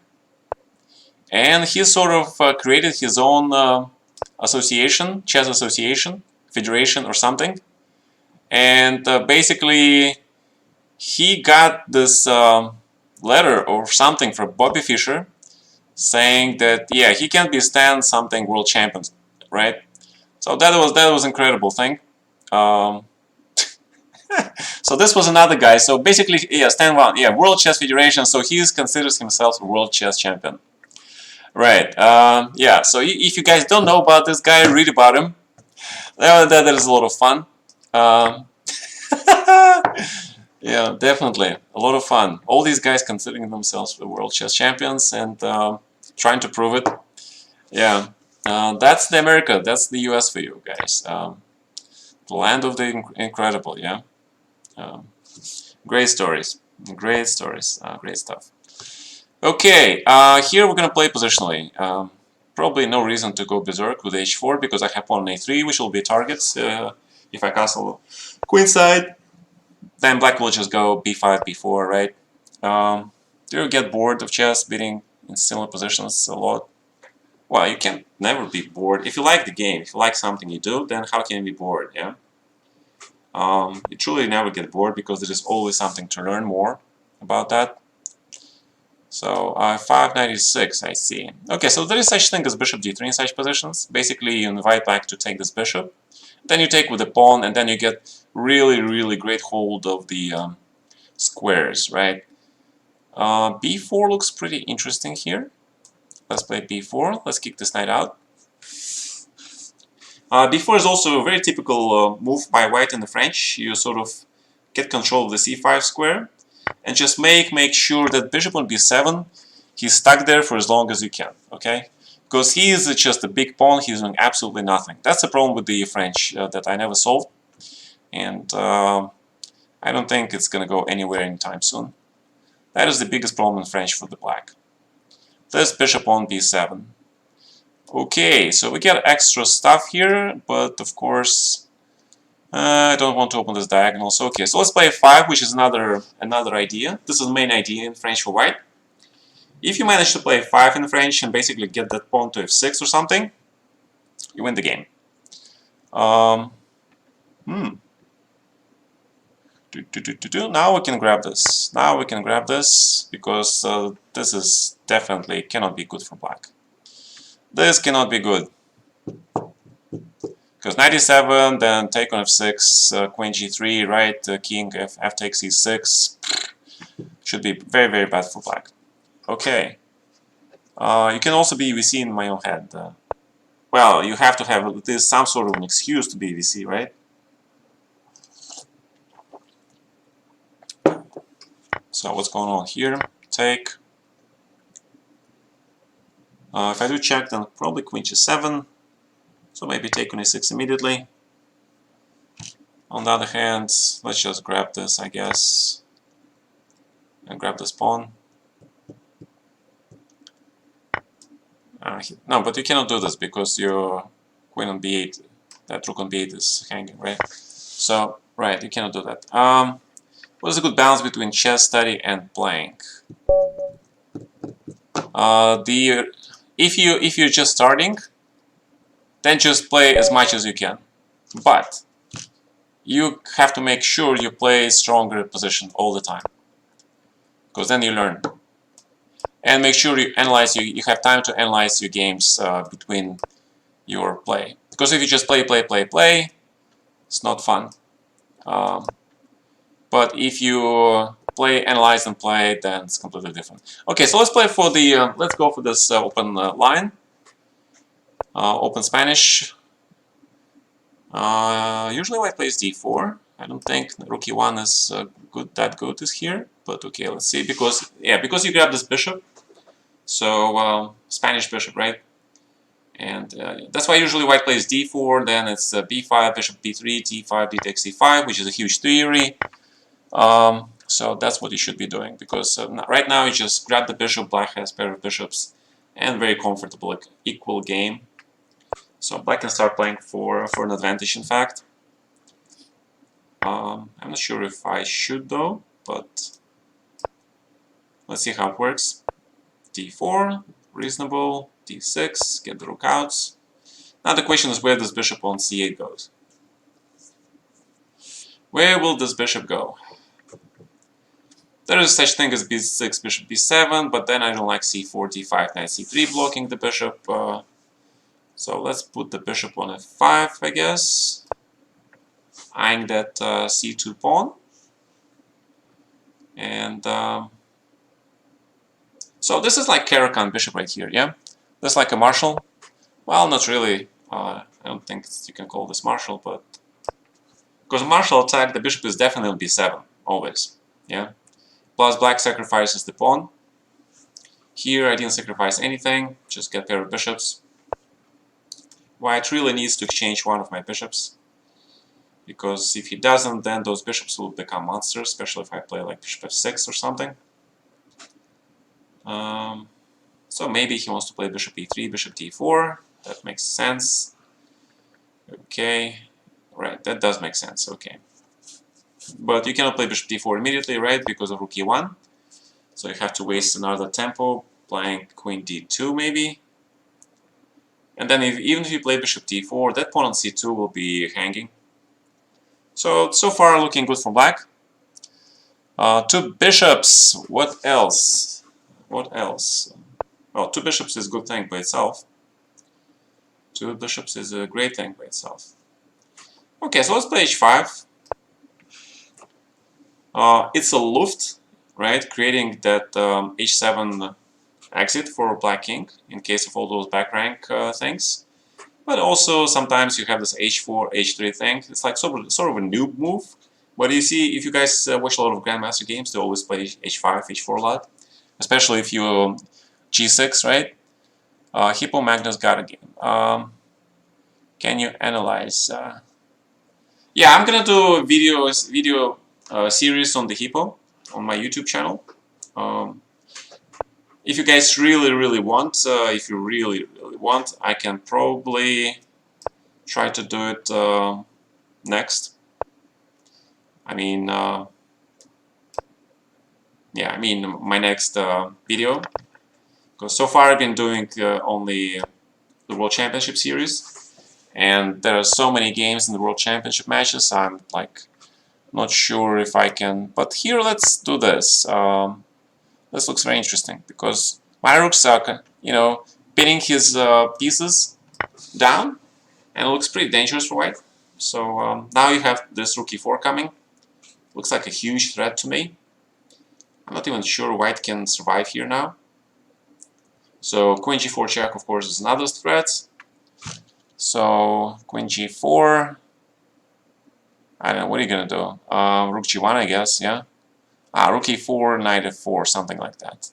and he sort of created his own association, chess association, federation, or something. And basically, he got this letter or something from Bobby Fischer saying that yeah, he can be Stan something world champion, right? So that was incredible thing. Um, so this was another guy. So basically, yeah, Stan won. Yeah, World Chess Federation. So he considers himself a world chess champion. Right. Yeah. So if you guys don't know about this guy, read about him. That is a lot of fun. Um, yeah, definitely a lot of fun. All these guys considering themselves the world chess champions and trying to prove it. Yeah. That's the America. That's the U.S. for you guys. The land of the incredible. Yeah. Um, great stories. Great stories. Great stuff. Okay, here we're gonna play positionally. Probably no reason to go berserk with h4 because I have pawn on a3, which will be targets. If I castle queenside, then black will just go b5, b4, right? Do you get bored of chess beating in similar positions a lot? Well, you can never be bored. If you like the game, if you like something you do, then how can you be bored, yeah? You truly never get bored because there is always something to learn more about that. So 596, I see. Okay, so there is such thing as bishop d3 in such positions. Basically, you invite black to take this bishop, then you take with the pawn, and then you get really, really great hold of the squares, right? b4 looks pretty interesting here. Let's play b4. Let's kick this knight out. b4 is also a very typical move by white in the French. You sort of get control of the c5 square, and just make sure that bishop on b7, he's stuck there for as long as you can, okay? Because he is just a big pawn, he's doing absolutely nothing. That's the problem with the French that I never solved, and I don't think it's gonna go anywhere anytime soon. That is the biggest problem in French for the black. There's bishop on b7. Okay, so we get extra stuff here, but of course I don't want to open this diagonal. So okay, so let's play f5, which is another idea. This is the main idea in French for white. If you manage to play f5 in French and basically get that pawn to f6 or something, you win the game. Now we can grab this. Now we can grab this because this is definitely cannot be good for black. This cannot be good. Because 97, then take on f6, queen g3, right, king f takes e6, should be very, very bad for black. Okay. You can also be EVC in my own head. Well, you have to have at least some sort of an excuse to be EVC, right? So what's going on here? Take. If I do check, then probably queen g7. So maybe take on e6 immediately. On the other hand, let's just grab this, I guess, and grab this pawn. No, but you cannot do this because your queen on b8, that rook on b8 is hanging, right? So, right, you cannot do that. What is a good balance between chess study and playing? If you're just starting, then just play as much as you can. But you have to make sure you play stronger position all the time, because then you learn. And make sure you analyze. You have time to analyze your games between your play. Because if you just play, it's not fun. But if you play, analyze, and play, then it's completely different. Okay, so let's play for the. Let's go for this open line. Open Spanish. Usually white plays d4. I don't think rook e1 is that good is here. But okay, let's see. Because you grab this bishop. So Spanish bishop, right? And that's why usually white plays d4, then it's b5, bishop b3, d5, d takes c5, which is a huge theory. So that's what you should be doing, because right now you just grab the bishop, black has pair of bishops, and very comfortable, like, equal game. So black can start playing for an advantage, in fact. I'm not sure if I should though, but let's see how it works. d4, reasonable. d6, get the rook out. Now the question is, where does bishop on c8 goes? Where will this bishop go? There is such thing as b6, bishop b7, but then I don't like c4, d5, knight c3 blocking the bishop. So let's put the bishop on f5, I guess. Eyeing that c2 pawn. And so this is like Caro-Kann bishop right here, yeah? This is like a marshal. Well, not really. I don't think you can call this marshal, but because marshal attack, the bishop is definitely on b7, always, yeah? Plus black sacrifices the pawn. Here I didn't sacrifice anything, just get pair of bishops. White really needs to exchange one of my bishops, because if he doesn't, then those bishops will become monsters, especially if I play like bishop f6 or something. So maybe he wants to play bishop e3, bishop d4. That makes sense. Okay, right, that does make sense, okay. But you cannot play bishop d4 immediately, right, because of rook e1. So you have to waste another tempo, playing queen d2 maybe. And then even if you play bishop d4, that pawn on c2 will be hanging. So far looking good for black. Two bishops, what else? What else? Well, two bishops is a good thing by itself. Two bishops is a great thing by itself. Okay, so let's play h5. It's a luft, right? Creating that h7 exit for black king in case of all those back rank things. But also sometimes you have this h4, h3 thing. It's like sort of a noob move. But you see, if you guys watch a lot of Grandmaster games, they always play h5, h4 a lot. Especially if you g6, right? Hippo Magnus got a game. Can you analyze? Yeah, I'm gonna do a video series on the Hippo on my YouTube channel. If you guys really want, if you really want, I can probably try to do it next. I mean, yeah, I mean my next video. Because so far I've been doing only the World Championship series. And there are so many games in the World Championship matches, I'm like not sure if I can. But here, let's do this. This looks very interesting because my rooks are, you know, pinning his pieces down, and it looks pretty dangerous for white. So now you have this rook e4 coming. Looks like a huge threat to me. I'm not even sure white can survive here now. So queen g4 check, of course, is another threat. So queen g4. I don't know, what are you gonna do? Rook g1, I guess, yeah? Rook e4, knight f4, something like that.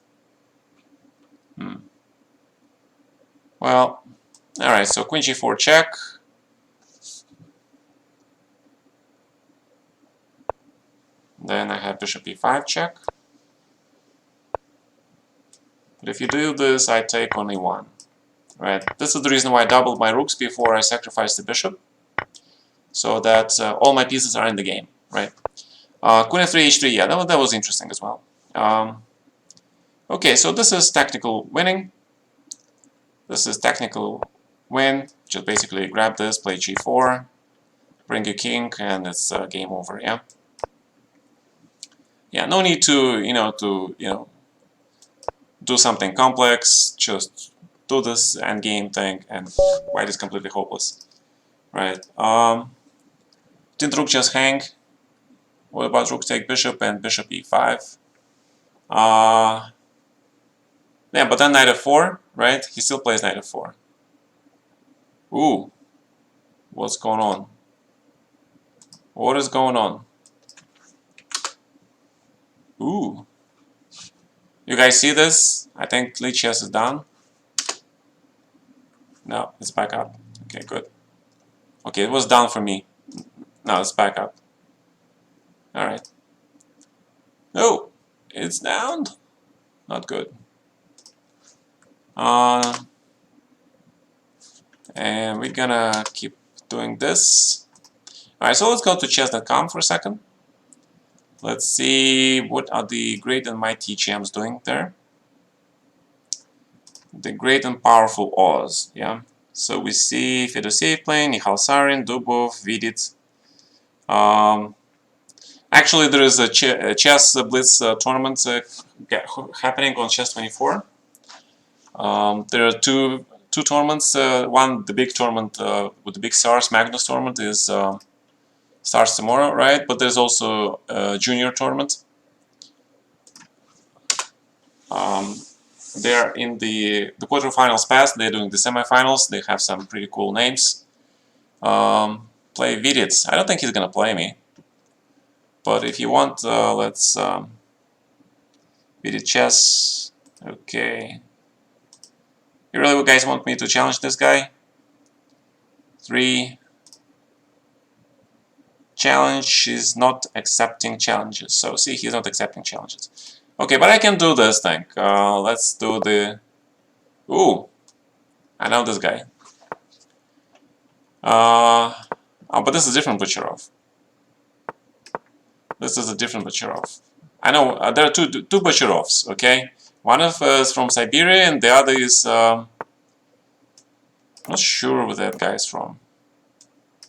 Well, alright, so queen g4 check. Then I have bishop e5 check. But if you do this, I take on e1. Right? This is the reason why I doubled my rooks before I sacrificed the bishop. So that all my pieces are in the game, right? Queen f3, h3, yeah, that was interesting as well. Okay, so this is technical winning. This is technical win. Just basically grab this, play g4, bring your king, and it's game over, yeah? Yeah, no need to, do something complex. Just do this endgame thing, and white is completely hopeless, right? Didn't rook just hang? What about rook take bishop and bishop e5? Yeah, but then knight f4, right? He still plays knight f4. Ooh, what's going on? What is going on? Ooh. You guys see this? I think lead chess is down. No, it's back up. Okay, good. Okay, it was down for me. Now it's back up. Alright. Oh, it's down. Not good. Uh, and we're gonna keep doing this. Alright, so let's go to chess.com for a second. Let's see what are the great and mighty champs doing there. The great and powerful Oz, yeah. So we see Fedosiev playing, Michal Sarin, Dubov, Vidit. Actually, there is a chess Blitz tournament happening on Chess24. There are two tournaments. One, the big tournament with the big stars, Magnus tournament, is starts tomorrow, right? But there's also a junior tournament. They're in the quarterfinals past. They're doing the semifinals. They have some pretty cool names. Play Vidit. I don't think he's gonna play me. But if you want, let's Vidit chess. Okay. You really guys want me to challenge this guy? 3. Challenge is not accepting challenges. So see, he's not accepting challenges. Okay, but I can do this thing. Let's do the... Ooh, I know this guy. Oh, but this is a different Butcherov. This is a different Butcherov. I know there are two Butcherovs. Okay, one of is from Siberia, and the other is I'm not sure where that guy is from.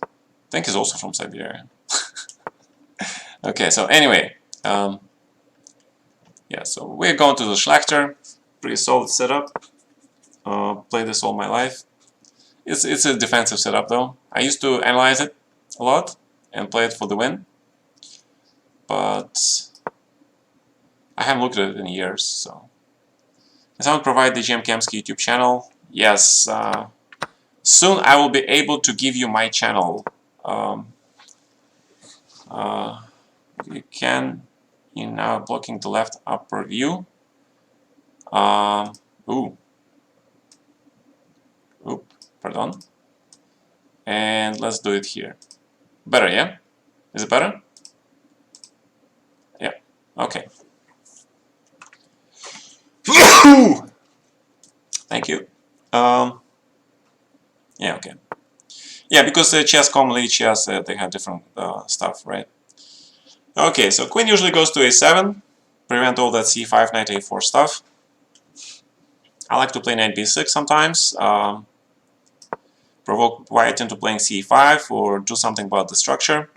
I think he's also from Siberia. Okay, so anyway, yeah, so we're going to the Schlachter. Pretty solid setup. Played this all my life. It's a defensive setup though. I used to analyze it a lot and play it for the win, but I haven't looked at it in years. So, can someone provide the Gata Kamsky YouTube channel? Yes. Soon I will be able to give you my channel. You can. You're now blocking the left upper view. Ooh. Oop. Pardon. And let's do it here. Better, yeah? Is it better? Yeah. Okay. Thank you. Yeah, okay. Yeah, because chess, commonly chess, they have different stuff, right? Okay, so queen usually goes to a7, prevent all that c5, knight a4 stuff. I like to play knight b6 sometimes, provoke white into playing c5 or do something about the structure.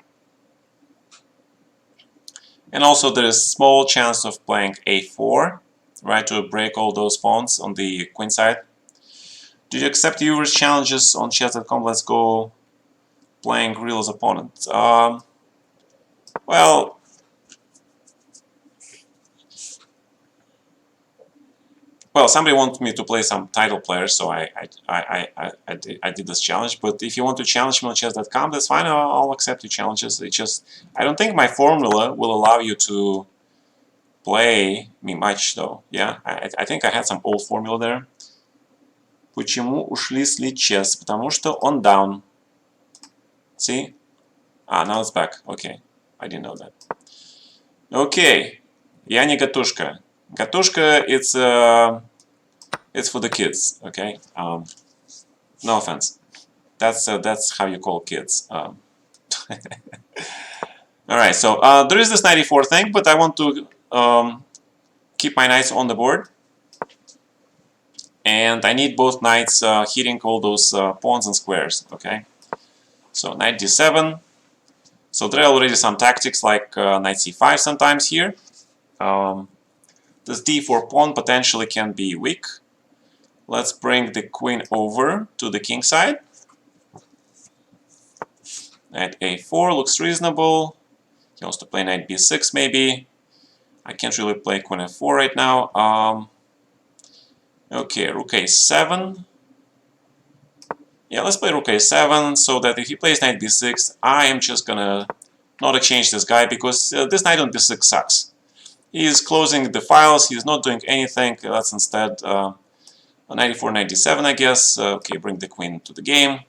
And also there is small chance of playing a4, right, to break all those pawns on the queen side. Do you accept viewers' challenges on chess.com? Let's go playing real as opponent. Well, somebody wanted me to play some title players, so I did this challenge. But if you want to challenge me on chess.com, that's fine. I'll accept your challenges. It's just I don't think my formula will allow you to play me much, though. Yeah, I think I had some old formula there. Почему ушли с chess? Потому что он down. See? Ah, now it's back. Okay, I didn't know that. Okay, я не Гатушка. Гатушка, it's for the kids. Okay, no offense. That's how you call kids. All right, so there is this 94 thing, but I want to keep my knights on the board. And I need both knights hitting all those pawns and squares, okay? So knight d7. So there are already some tactics like knight c5 sometimes here. This d4 pawn potentially can be weak. Let's bring the queen over to the king side. Knight a4 looks reasonable. He wants to play knight b6 maybe. I can't really play queen f4 right now. Okay, rook a7. Yeah, let's play rook a7 so that if he plays knight b6, I am just gonna not exchange this guy because this knight on b6 sucks. He is closing the files, he's not doing anything. Let's instead 94, 97, I guess. Okay, bring the queen to the game.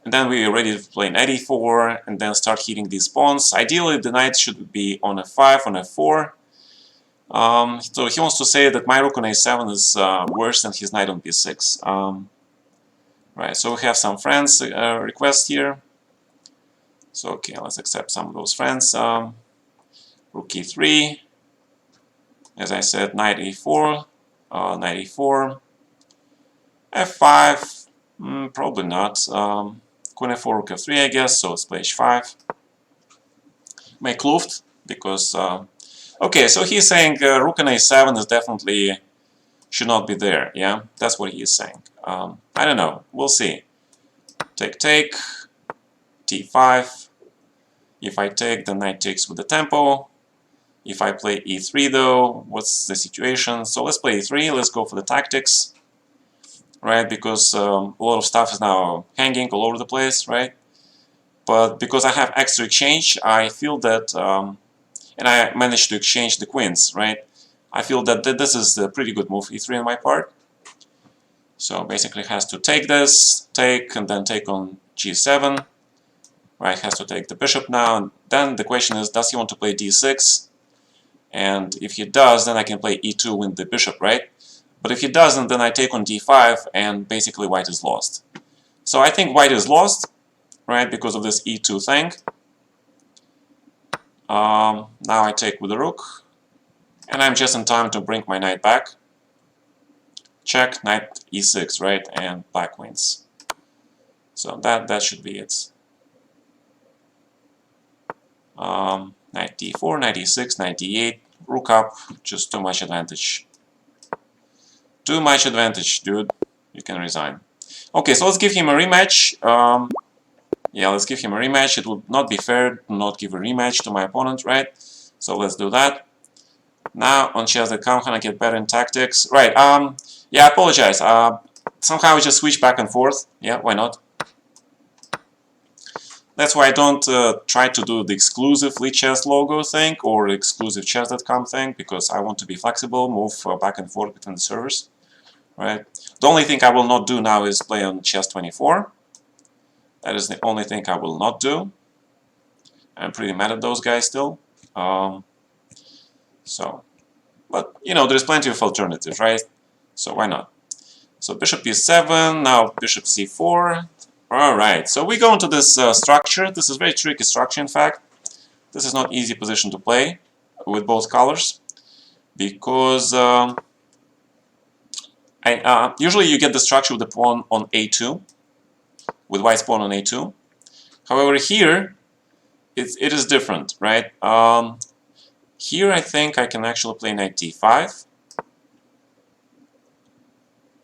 And then we're ready to play knight e4 and then start hitting these pawns. Ideally, the knight should be on f5, on f4. So he wants to say that my rook on a7 is worse than his knight on b6. Right, so we have some friends requests here. So okay, let's accept some of those friends. Rook e3. As I said, knight e4, knight e4, f5. Probably not. Queen f4, rook f3, I guess. So let's play h5. Make Luft because. Okay, so he's saying rook on a7 is definitely should not be there. Yeah, that's what he is saying. I don't know. We'll see. Take, t5. If I take, then knight takes with the tempo. If I play e3 though, what's the situation? So let's play e3. Let's go for the tactics, right? Because a lot of stuff is now hanging all over the place, right? But because I have extra exchange, I feel that, and I managed to exchange the queens, right? I feel that this is a pretty good move, e3 on my part. So basically has to take this, take, and then take on g7. Right, has to take the bishop now. And then the question is, does he want to play d6? And if he does, then I can play e2, win the bishop, right? But if he doesn't, then I take on d5, and basically white is lost. So I think white is lost, right, because of this e2 thing. Now I take with the rook, and I'm just in time to bring my knight back. Check, knight e6, right, and black wins. So that should be it. Knight d4, knight e6, knight d8, rook up, just too much advantage. Too much advantage, dude. You can resign. Okay, so let's give him a rematch. Yeah, let's give him a rematch. It would not be fair to not give a rematch to my opponent, right? So let's do that. Now on chess.com, can I get better in tactics? Right, yeah, I apologize. Somehow I just switch back and forth. Yeah, why not? That's why I don't try to do the exclusive chess logo thing or exclusive chess.com thing, because I want to be flexible, move back and forth between the servers, right? The only thing I will not do now is play on chess24. That is the only thing I will not do. I'm pretty mad at those guys still. But you know, there's plenty of alternatives, right? So why not? So bishop e7, now bishop c4. Alright, so we go into this structure. This is a very tricky structure, in fact. This is not easy position to play with both colors, because usually you get the structure with the pawn on a2, with white's pawn on a2. However, here it is different, right? Here I think I can actually play knight d5.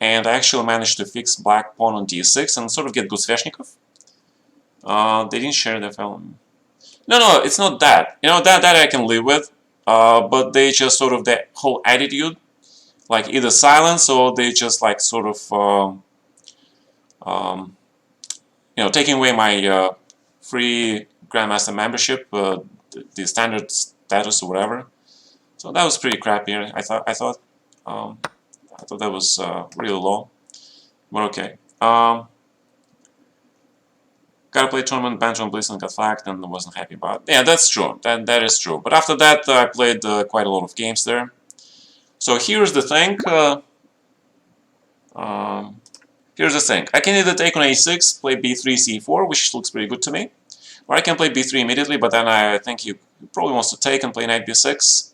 And I actually managed to fix black pawn on d6 and sort of get Gusveshnikov. They didn't share the film. No, it's not that. You know, that I can live with. But they just sort of, the whole attitude, like either silence or they just like sort of, you know, taking away my free Grandmaster membership, the standard status or whatever. So that was pretty crappy. I thought that was really low, but okay. Gotta play tournament, banned on Blitz and got flagged and wasn't happy about it. Yeah, that's true. That is true. But after that, I played quite a lot of games there. So here's the thing. Here's the thing. I can either take on a6, play b3, c4, which looks pretty good to me, or I can play b3 immediately. But then I think he probably wants to take and play knight b6.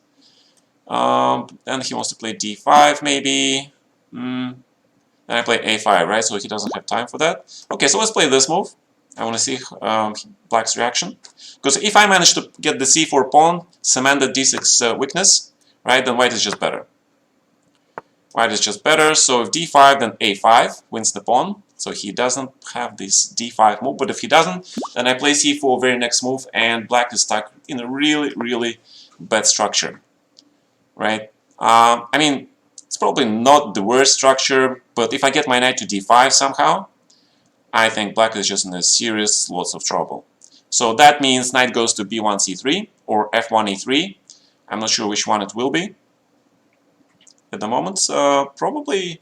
Then he wants to play d5 maybe. Then I play a5, right? So he doesn't have time for that. Okay, so let's play this move. I want to see black's reaction. Because if I manage to get the c4 pawn, cement the d6 weakness, right, then white is just better. White is just better, so if d5, then a5 wins the pawn. So he doesn't have this d5 move, but if he doesn't, then I play c4 very next move, and black is stuck in a really, really bad structure, right? I mean, it's probably not the worst structure, but if I get my knight to d5 somehow, I think black is just in a serious lots of trouble. So that means knight goes to b1 c3 or f1 e3. I'm not sure which one it will be at the moment. Probably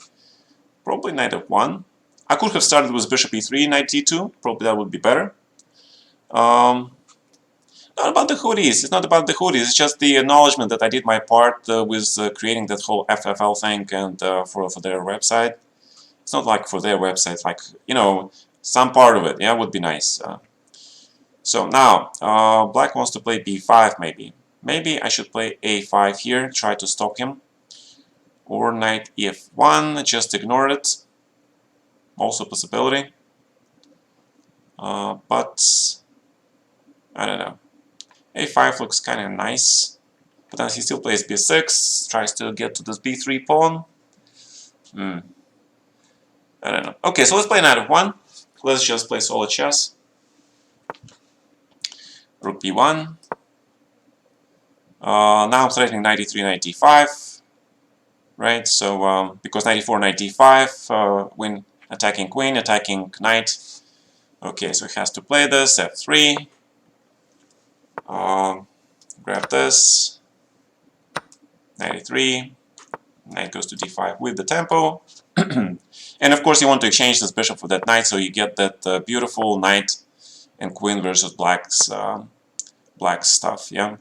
knight f1. I could have started with bishop e3, knight d2. Probably that would be better. Not about the hoodies. It's not about the hoodies. It's just the acknowledgement that I did my part with creating that whole FFL thing and for their website. It's not like for their website, like, you know, some part of it, yeah, would be nice. So now, black wants to play b5 maybe. Maybe I should play a5 here, try to stop him. Or knight f1, just ignore it. Also possibility. But I don't know. a5 looks kind of nice. But then he still plays b6, tries to get to this b3 pawn. I don't know. Okay, so let's play knight f1. Let's just play solid chess. Rook b1. Now I'm threatening knight e3, knight d5. Right, so because knight e4, knight d5, when attacking queen, attacking knight. Okay, so he has to play this, f3. Grab this. Knight e3. Knight goes to d5 with the tempo. And of course you want to exchange this bishop for that knight, so you get that beautiful knight and queen versus black's stuff, yeah?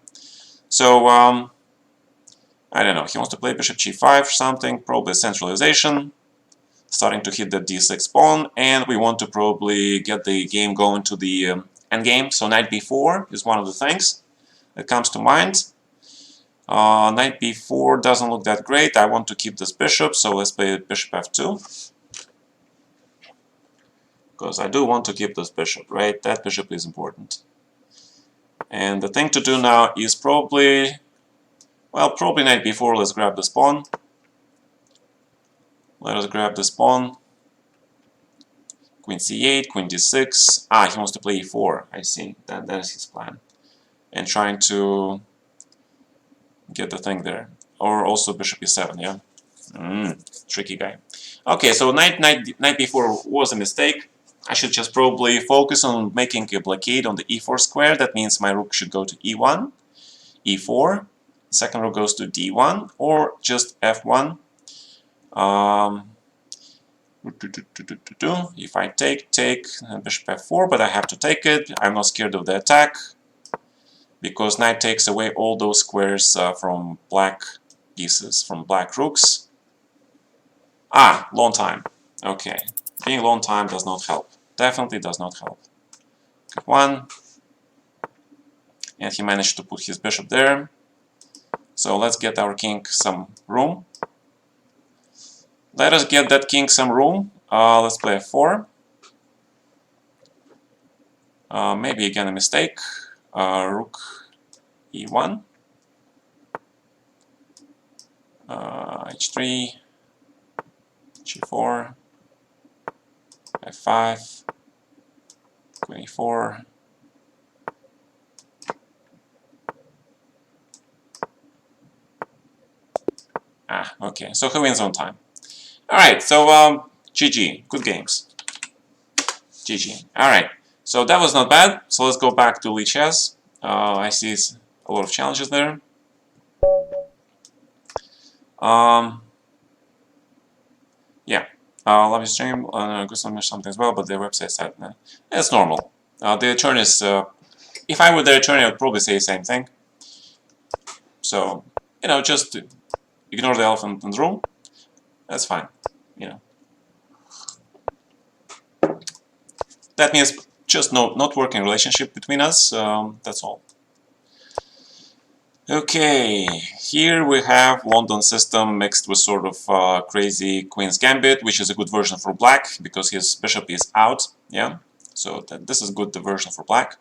So, I don't know, he wants to play bishop g5 or something, probably centralization, starting to hit the d6 pawn, and we want to probably get the game going to the endgame, so knight b4 is one of the things that comes to mind. Knight b4 doesn't look that great, I want to keep this bishop, so let's play bishop f2. Because I do want to keep this bishop, right? That bishop is important. And the thing to do now is probably, well, probably knight b4, let's grab this pawn. Let us grab this pawn. Queen c8, queen d6. Ah, he wants to play e4, I see. That is his plan. And trying to get the thing there. Or also bishop e7, yeah? Tricky guy. Okay, so knight b4 was a mistake. I should just probably focus on making a blockade on the e4 square. That means my rook should go to e1, e4. The second rook goes to d1, or just f1. If I take bishop f4, but I have to take it. I'm not scared of the attack, because knight takes away all those squares from black pieces, from black rooks. Ah, long time. Okay. Being long time does not help. Definitely does not help. One. And he managed to put his bishop there. So let's get our king some room. Let us get that king some room. Let's play f4. Maybe again a mistake. Rook e1. h3. g4. f5. Queen e4. Ah, okay. So he wins on time. Alright, so GG. Good games. GG. Alright. So that was not bad. So let's go back to Lee Chess. I see a lot of challenges there. Yeah. Love your stream. Good something as well, but their website said it's normal. The attorneys, if I were their attorney, I would probably say the same thing. So, you know, just ignore the elephant in the room. That's fine. You know. That means just not working relationship between us. That's all. Okay, here we have London system mixed with sort of crazy Queen's Gambit, which is a good version for black because his bishop is out. Yeah, so this is good version for black.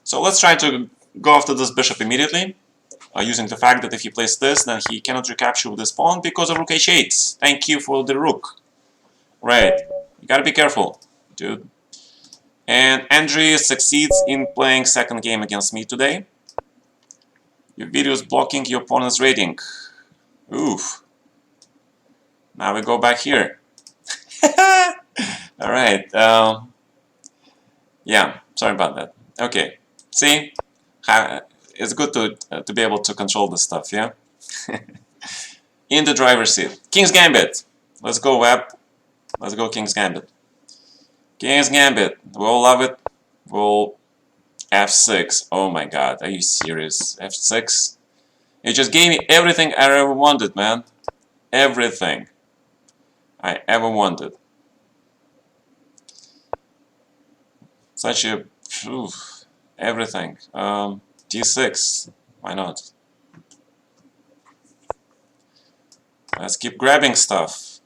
So let's try to go after this bishop immediately, using the fact that if he plays this, then he cannot recapture with this pawn because of rook h8. Thank you for the rook. Right, you gotta be careful, dude. And Andrew succeeds in playing second game against me today. Your video is blocking your opponent's rating. Oof. Now we go back here. Alright. Yeah, sorry about that. Okay. See? It's good to be able to control this stuff, yeah? In the driver's seat. King's Gambit. Let's go, Web. Let's go, King's Gambit. King's Gambit. We all love it. We'll F6. Oh my god, are you serious? F6? You just gave me everything I ever wanted, man. Everything I ever wanted. Such a... Phew, everything. D6. Why not? Let's keep grabbing stuff.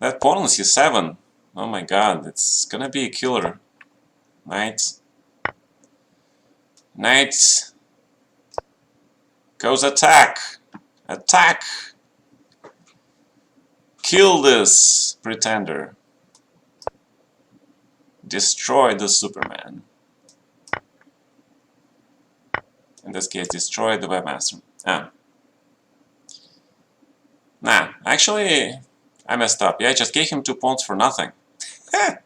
That pawn on C7. Oh my god, it's gonna be a killer. Knight. Knight. Goes attack. Attack. Kill this pretender. Destroy the Superman. In this case, destroy the webmaster. Nah, actually, I messed up. Yeah, I just gave him 2 pawns for nothing. That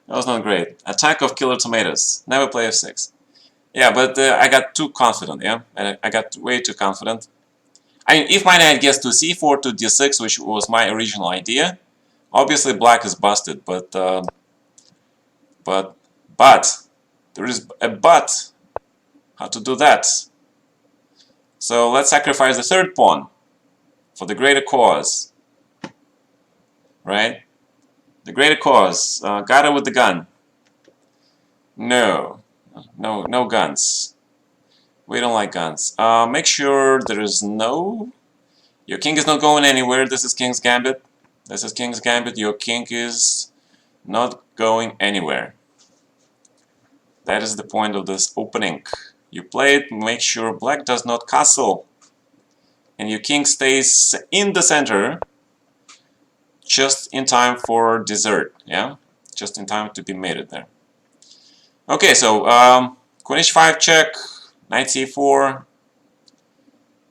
was not great. Attack of killer tomatoes. Never play F6. Yeah, but I got too confident, yeah? I got way too confident. I mean, if my knight gets to C4 to D6, which was my original idea, obviously black is busted, but there is a but. How to do that? So let's sacrifice the 3rd pawn for the greater cause, right? The greater cause. Gata with the gun. No guns. We don't like guns. Make sure there is no... Your king is not going anywhere. This is King's Gambit. This is King's Gambit. Your king is not going anywhere. That is the point of this opening. You play it, make sure black does not castle. And your king stays in the center just in time for dessert, yeah? Just in time to be mated there. Okay, so Queen h5 check, Knight c4,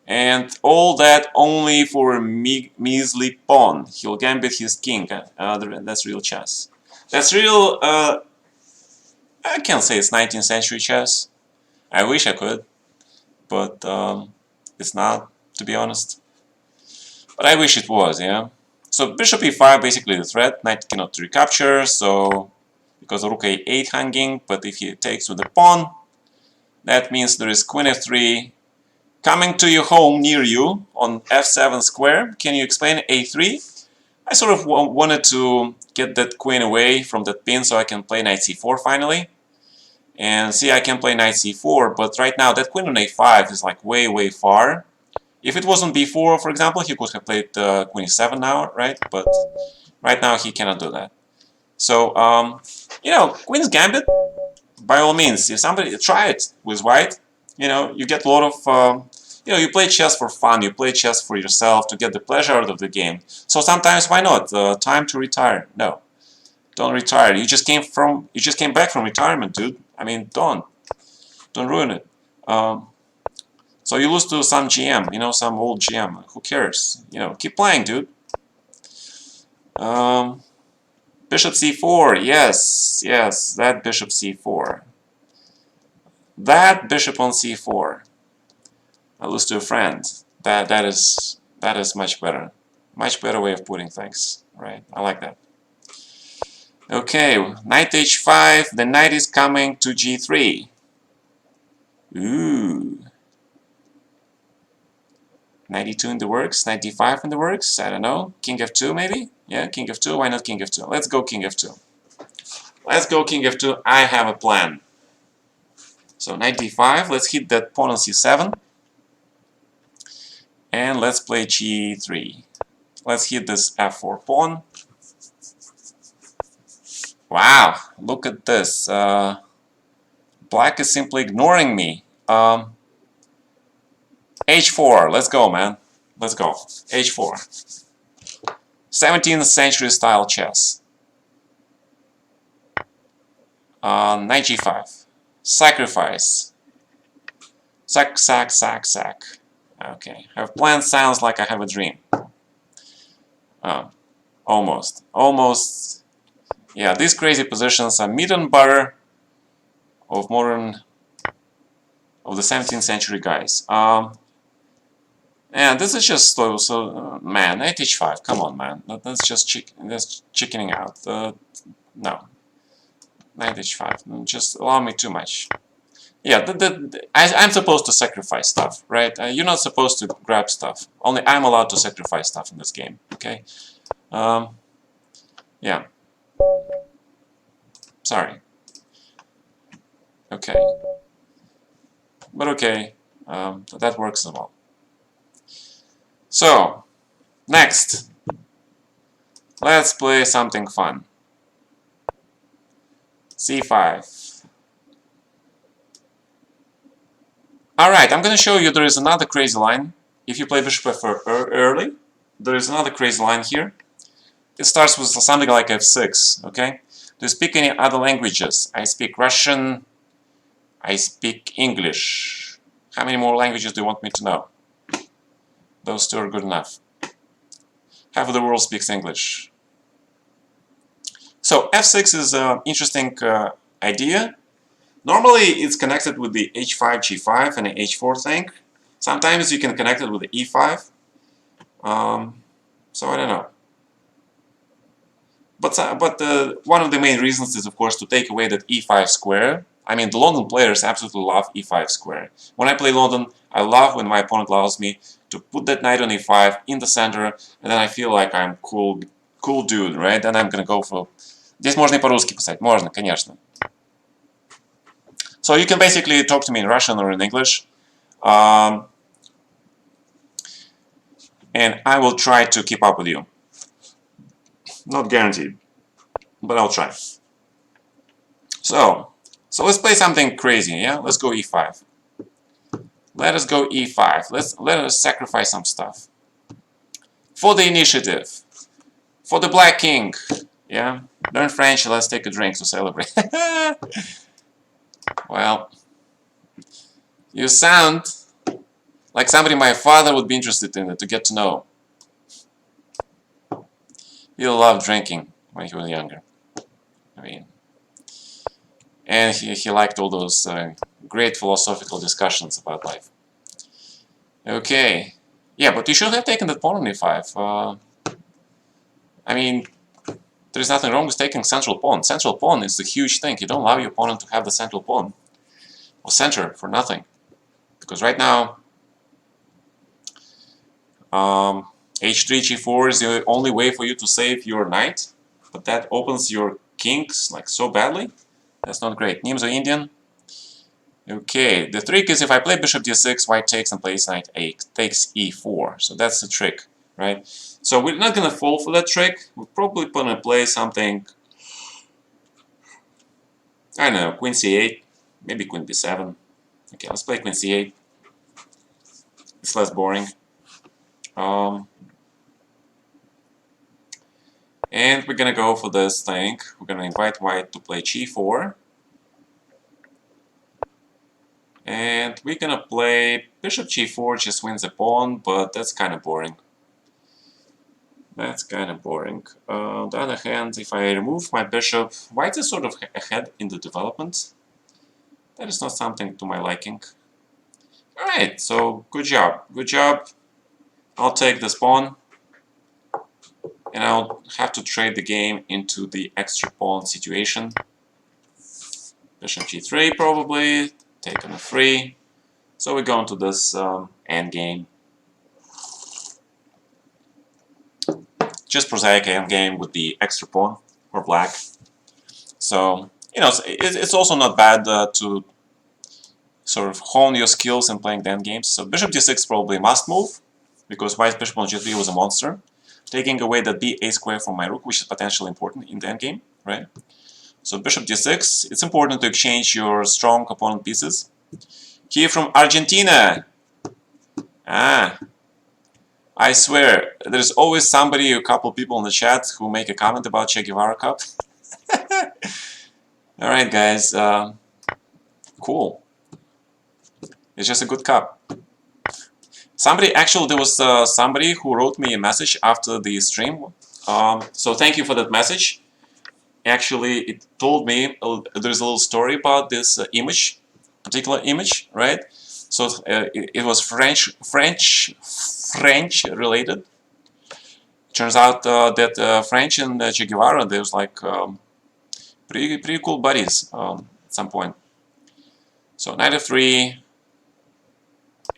and all that only for a measly pawn. He'll gambit his king. That's real chess. That's real, I can't say it's 19th century chess. I wish I could, but it's not, to be honest. But I wish it was, yeah? So bishop e5 basically the threat, knight cannot recapture, so because of rook a8 hanging, but if he takes with the pawn, that means there is queen f3 coming to your home near you on f7 square. Can you explain a3? I sort of wanted to get that queen away from that pin so I can play knight c4 finally. And see, I can play knight c4, but right now that queen on a5 is like way far. If it wasn't b4, for example, he could have played queen e7 now, right? But right now he cannot do that. So, you know, Queen's Gambit, by all means, if somebody try it with white, you know, you get a lot of, you know, you play chess for fun, you play chess for yourself to get the pleasure out of the game. So sometimes, why not? Time to retire? No, don't retire. You just came back from retirement, dude. I mean, don't ruin it. So you lose to some GM, you know, some old GM. Who cares? You know, keep playing, dude. Bishop c4, yes, that bishop c4. That bishop on c4. I lose to a friend. That is much better. Much better way of putting things, right? I like that. Okay, knight h5, the knight is coming to g3. Ooh. 92 in the works, 95 in the works, I don't know. King f2 maybe? Yeah, king f2, why not king f2? Let's go king f2. Let's go king f2, I have a plan. So knight d5, let's hit that pawn on c7. And let's play g3. Let's hit this f4 pawn. Wow, look at this. Black is simply ignoring me. h4, let's go, man. Let's go. h4. 17th century style chess. Knight g5. Sacrifice. Sack. Okay. Have planned sounds like I have a dream. Almost. Yeah, these crazy positions are meat and butter of the 17th century guys. And this is just so man, knight h5, come on, man. That's just chickening out. No. Knight h5. Just allow me too much. Yeah, I'm supposed to sacrifice stuff, right? You're not supposed to grab stuff. Only I'm allowed to sacrifice stuff in this game, okay? Yeah. Sorry. Okay. But okay, that works as well. So, next. Let's play something fun. c5. Alright, I'm gonna show you there is another crazy line. If you play bishop f4 early, there is another crazy line here. It starts with something like f6, okay? Do you speak any other languages? I speak Russian, I speak English. How many more languages do you want me to know? Those two are good enough. Half of the world speaks English. So f6 is an interesting idea. Normally it's connected with the h5, g5 and the h4 thing. Sometimes you can connect it with the e5. So I don't know. But one of the main reasons is, of course, to take away that e5 square. I mean, the London players absolutely love e5 square. When I play London, I love when my opponent allows me to put that knight on e5 in the center, and then I feel like I'm cool dude, right? Then I'm gonna go for... Здесь можно и по-русски писать. Можно, конечно. So you can basically talk to me in Russian or in English. And I will try to keep up with you. Not guaranteed, but I'll try. So let's play something crazy, yeah? Let's go e5. Let us go e5. Let us sacrifice some stuff. For the initiative. For the black king. Yeah? Learn French, let's take a drink to celebrate. Well, you sound like somebody my father would be interested in it, to get to know. He loved drinking when he was younger. I mean, and he liked all those great philosophical discussions about life. Okay. Yeah, but you should have taken that pawn on e5. I mean, there's nothing wrong with taking central pawn. Central pawn is the huge thing. You don't allow your opponent to have the central pawn. Or center for nothing. Because right now, h3, g4 is the only way for you to save your knight. But that opens your kings like so badly. That's not great. Nimzo Indian. Okay, the trick is if I play bishop d6, white takes and plays knight 8, takes e4. So that's the trick, right? So we're not going to fall for that trick. We're probably going to play something, I don't know, queen c8, maybe queen b7. Okay, let's play queen c8. It's less boring. And we're going to go for this thing. We're going to invite white to play g4. And we're gonna play bishop g4, just wins a pawn, but that's kind of boring. That's kind of boring. On the other hand, if I remove my bishop, white is sort of ahead in the development. That is not something to my liking. Alright, so good job. Good job. I'll take this pawn. And I'll have to trade the game into the extra pawn situation. Bishop g3 probably. Taken a 3. So we go into this endgame. Just prosaic endgame with the extra pawn for black. So, you know, it's also not bad to sort of hone your skills in playing the endgames. So bishop d6 probably must move, because white's bishop on g3 was a monster, taking away the ba square from my rook, which is potentially important in the endgame, right? So bishop d6, it's important to exchange your strong opponent pieces. Here from Argentina. Ah, I swear, there's always somebody, a couple people in the chat who make a comment about Che Guevara Cup. Alright guys, cool. It's just a good cup. There was somebody who wrote me a message after the stream. So thank you for that message. Actually, it told me there's a little story about this particular image, right? So it was French related. Turns out that French and Che Guevara, there's like Pretty cool buddies at some point. So knight f3,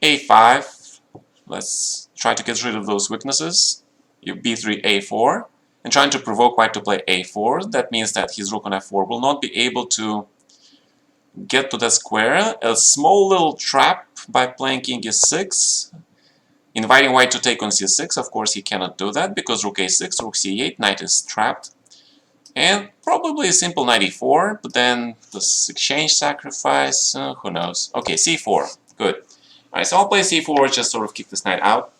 a5. Let's try to get rid of those weaknesses. b3, a4, and trying to provoke white to play a4. That means that his rook on f4 will not be able to get to that square. A small little trap by playing king e6, inviting white to take on c6. Of course, he cannot do that because rook a6, rook c8, knight is trapped. And probably a simple knight e4, but then this exchange sacrifice, who knows. Okay, c4, good. Alright, so I'll play c4, just sort of kick this knight out.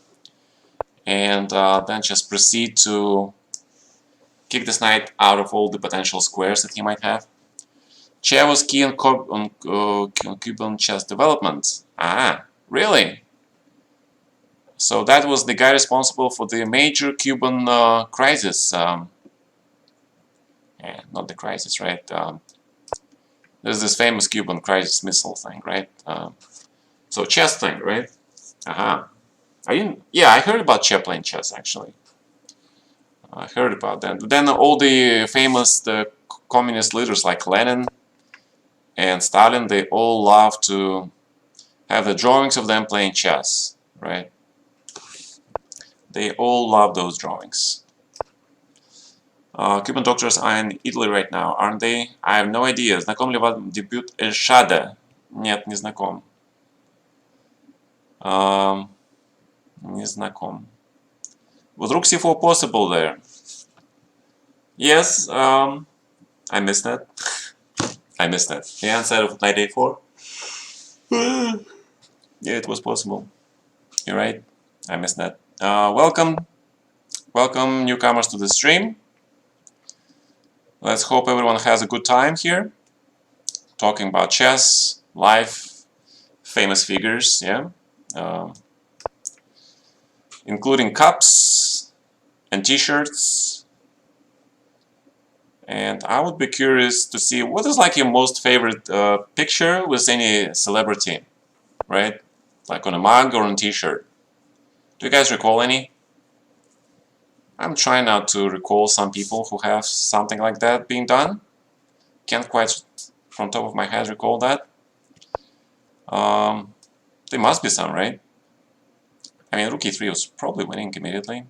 And then just proceed to kick this knight out of all the potential squares that he might have. Che was key on Cuban chess development. Ah, really? So that was the guy responsible for the major Cuban crisis. Yeah, not the crisis, right? There's this famous Cuban crisis missile thing, right? So chess thing, right? Aha. Yeah, I heard about Che playing chess, actually. I heard about that. But then all the famous communist leaders like Lenin and Stalin, they all love to have the drawings of them playing chess, right? They all love those drawings. Cuban doctors are in Italy right now, aren't they? I have no idea. Знаком ли вам дебют Эльшада? Нет, не знаком. Не знаком. Was rook c4 possible there? Yes, I missed that. I missed that. The answer of knight a4? Yeah, it was possible. You're right. I missed that. Welcome newcomers to the stream. Let's hope everyone has a good time here. Talking about chess, life, famous figures, yeah. Including cups and t-shirts. And I would be curious to see what is like your most favorite picture with any celebrity, right? Like on a mug or on a t-shirt. Do you guys recall any? I'm trying not to recall some people who have something like that being done. Can't quite, from top of my head, recall that. There must be some, right? I mean, rook e3 was probably winning immediately.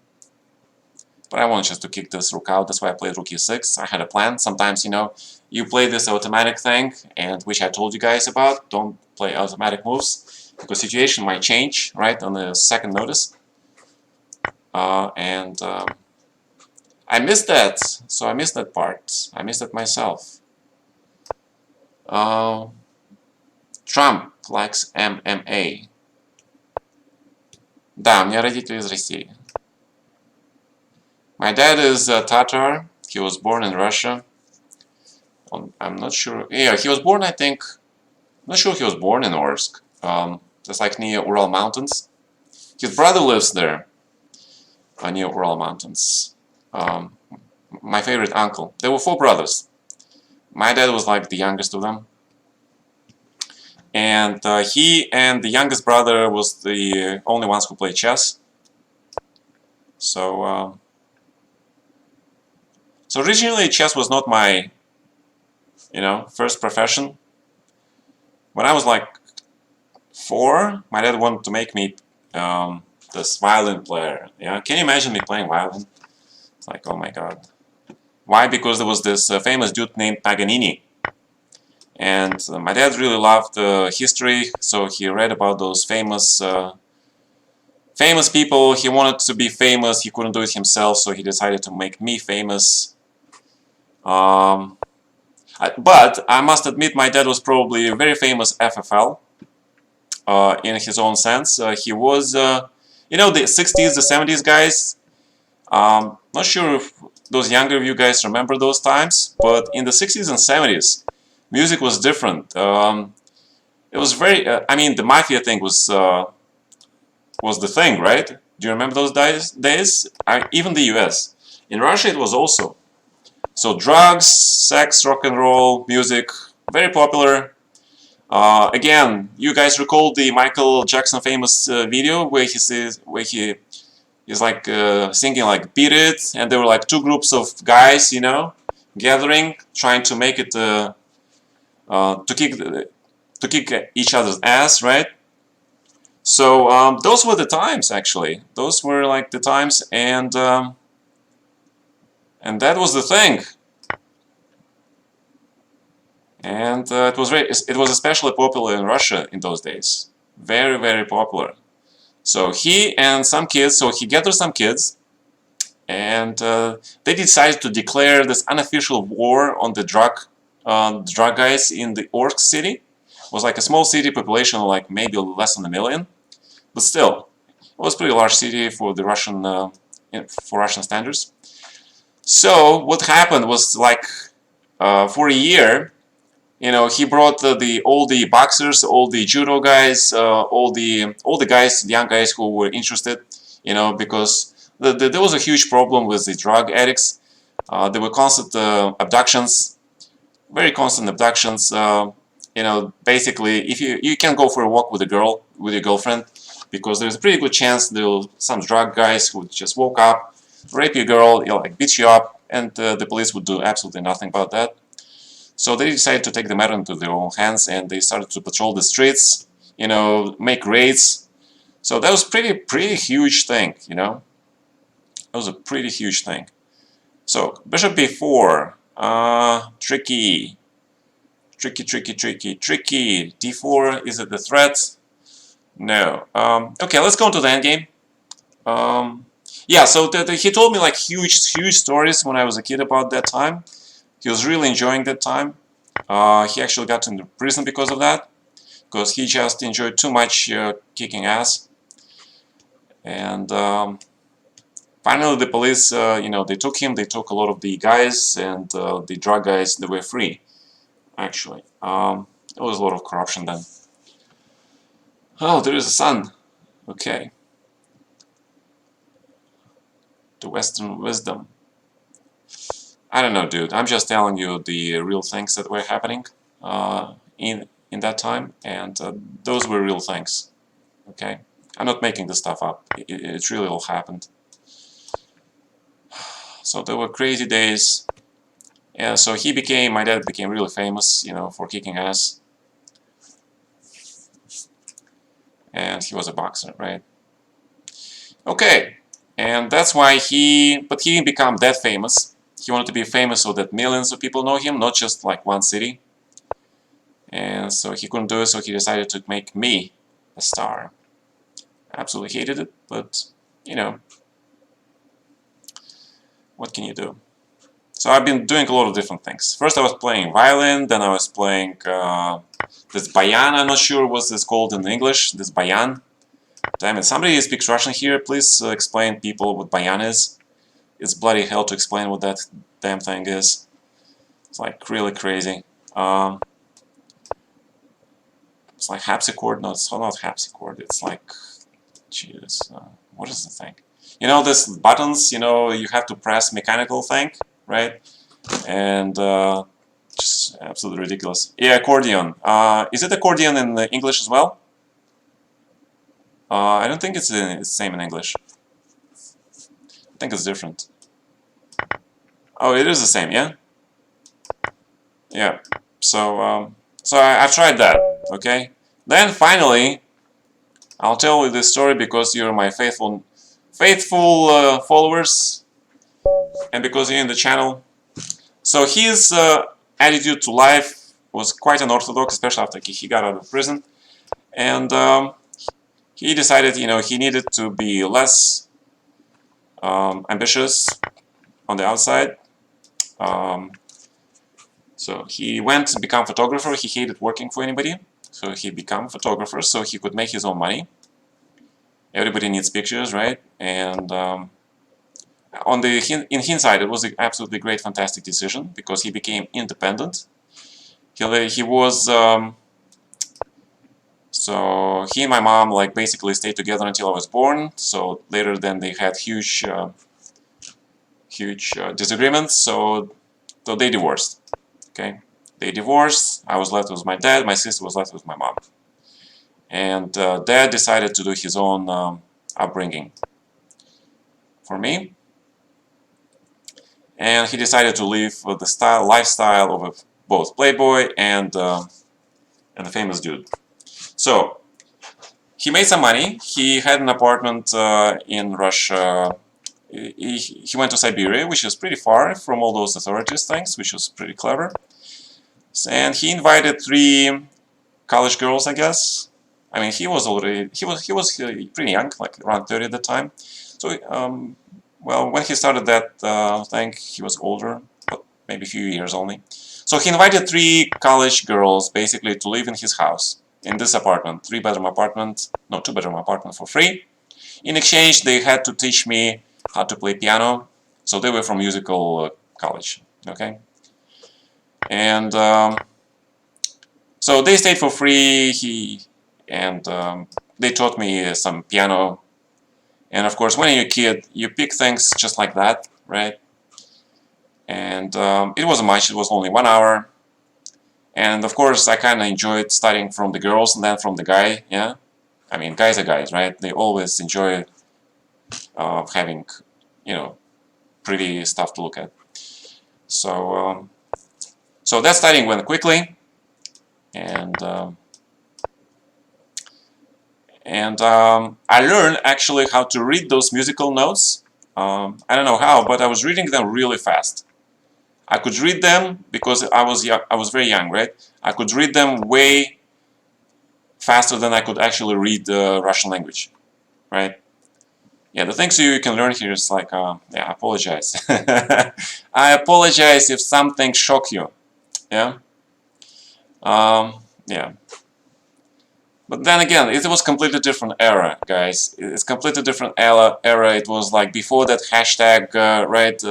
But I wanted just to kick this rook out, that's why I played rook e6. I had a plan. Sometimes, you know, you play this automatic thing, and which I told you guys about. Don't play automatic moves, because situation might change, right, on the second notice. I missed that, so I missed that part. I missed it myself. Trump likes MMA. Да, у меня родители из России. My dad is Tatar. He was born in Russia. I'm not sure. Yeah, he was born, I think. I'm not sure he was born in Orsk. That's like near Ural Mountains. His brother lives there, near Ural Mountains. My favorite uncle. There were 4 brothers. My dad was like the youngest of them. And he and the youngest brother was the only ones who played chess. So originally chess was not my, you know, first profession. When I was like 4, my dad wanted to make me this violin player. Yeah, can you imagine me playing violin? It's like, oh my god. Why? Because there was this famous dude named Paganini. And my dad really loved history, so he read about those famous people. He wanted to be famous, he couldn't do it himself, so he decided to make me famous. But I must admit, my dad was probably a very famous FFL in his own sense. He was, you know, the 60s, the 70s guys. Not sure if those younger of you guys remember those times, but in the 60s and 70s, music was different. It was very, I mean, the mafia thing was the thing, right? Do you remember those days? Even the US. In Russia, it was also. So drugs, sex, rock and roll, music, very popular. Again, you guys recall the Michael Jackson famous video where he says, he's like singing like "Beat It," and there were like 2 groups of guys, you know, gathering, trying to make it to kick each other's ass, right? So those were the times, actually. Those were like the times, and that was the thing. And it was especially popular in Russia in those days. Very, very popular. So he and some kids, so he gathered some kids, and they decided to declare this unofficial war on the drug guys in the Orsk city. It was like a small city, population of like maybe less than 1 million, but still, it was a pretty large city for the Russian standards. So what happened was like for a year, he brought all the boxers, all the judo guys, all the guys, the young guys who were interested, because there was a huge problem with the drug addicts. There were constant abductions, very constant abductions. Basically, if you can go for a walk with with your girlfriend, because there's a pretty good chance there were some drug guys who just woke up, rape your girl, like beat you up, and the police would do absolutely nothing about that. So they decided to take the matter into their own hands, and they started to patrol the streets, make raids. So that was pretty huge thing, That was a pretty huge thing. So bishop b4, tricky. D4, is it the threat? No. Okay, let's go into the endgame. Yeah, so he told me like huge stories when I was a kid about that time. He was really enjoying that time. He actually got into prison because of that, because he just enjoyed too much kicking ass. And finally, the police, they took him. They took a lot of the guys, and the drug guys. They were free. Actually, there was a lot of corruption then. Oh, there is a sun. Okay. The Western wisdom. I don't know, dude. I'm just telling you the real things that were happening in that time, and those were real things. Okay, I'm not making this stuff up. It really all happened. So there were crazy days. Yeah. So my dad became really famous, for kicking ass, and he was a boxer, right? Okay, and that's why but he didn't become that famous. He wanted to be famous so that millions of people know him, not just like one city. And so he couldn't do it, so he decided to make me a star. Absolutely hated it, but, what can you do? So I've been doing a lot of different things. First I was playing violin, then I was playing this bayan. I'm not sure what this called in English, this bayan. Damn it, somebody speaks Russian here, please explain people what bayan is. It's bloody hell to explain what that damn thing is. It's like really crazy. It's like harpsichord. No, it's not harpsichord. It's like, Jesus, what is the thing? This buttons. You have to press mechanical thing, right? And just absolutely ridiculous. Yeah, accordion. Is it accordion in English as well? I don't think it's the same in English. I think it's different. Oh, it is the same, yeah? Yeah. So, I've tried that, okay? Then finally, I'll tell you this story because you're my faithful followers, and because you're in the channel. So his attitude to life was quite unorthodox, especially after he got out of prison. And he decided, he needed to be less ambitious on the outside. So he went to become a photographer. He hated working for anybody. So he became a photographer so he could make his own money. Everybody needs pictures, right? And in hindsight, it was an absolutely great, fantastic decision because he became independent. He was so he and my mom like basically stayed together until I was born. So later, then they had huge disagreements. So they divorced. Okay, they divorced. I was left with my dad. My sister was left with my mom. And dad decided to do his own upbringing for me. and he decided to live the lifestyle of both playboy and the famous dude. So he made some money. He had an apartment in Russia. He went to Siberia, which is pretty far from all those authorities things, which was pretty clever. And he invited 3 college girls, I guess. I mean, he was pretty young, like around 30 at the time. So, well, when he started that thing, he was older, but maybe a few years only. So he invited 3 college girls basically to live in his house, in this apartment, 3-bedroom apartment, no, 2-bedroom apartment for free. In exchange, they had to teach me how to play piano. So they were from musical college, okay? And so they stayed for free. They taught me some piano. And of course, when you're a kid, you pick things just like that, right? And it wasn't much. It was only 1 hour. And of course, I kind of enjoyed studying from the girls and then from the guy. Yeah, I mean, guys are guys, right? They always enjoy having, you know, pretty stuff to look at. So, so that studying went quickly, and I learned actually how to read those musical notes. I don't know how, but I was reading them really fast. I could read them because I was very young, right? I could read them way faster than I could actually read the Russian language, right? Yeah, the things you can learn here is like, yeah, I apologize. I apologize if something shocked you, yeah? Yeah. But then again, it was completely different era, guys. It's completely different era. It was like before that hashtag, right,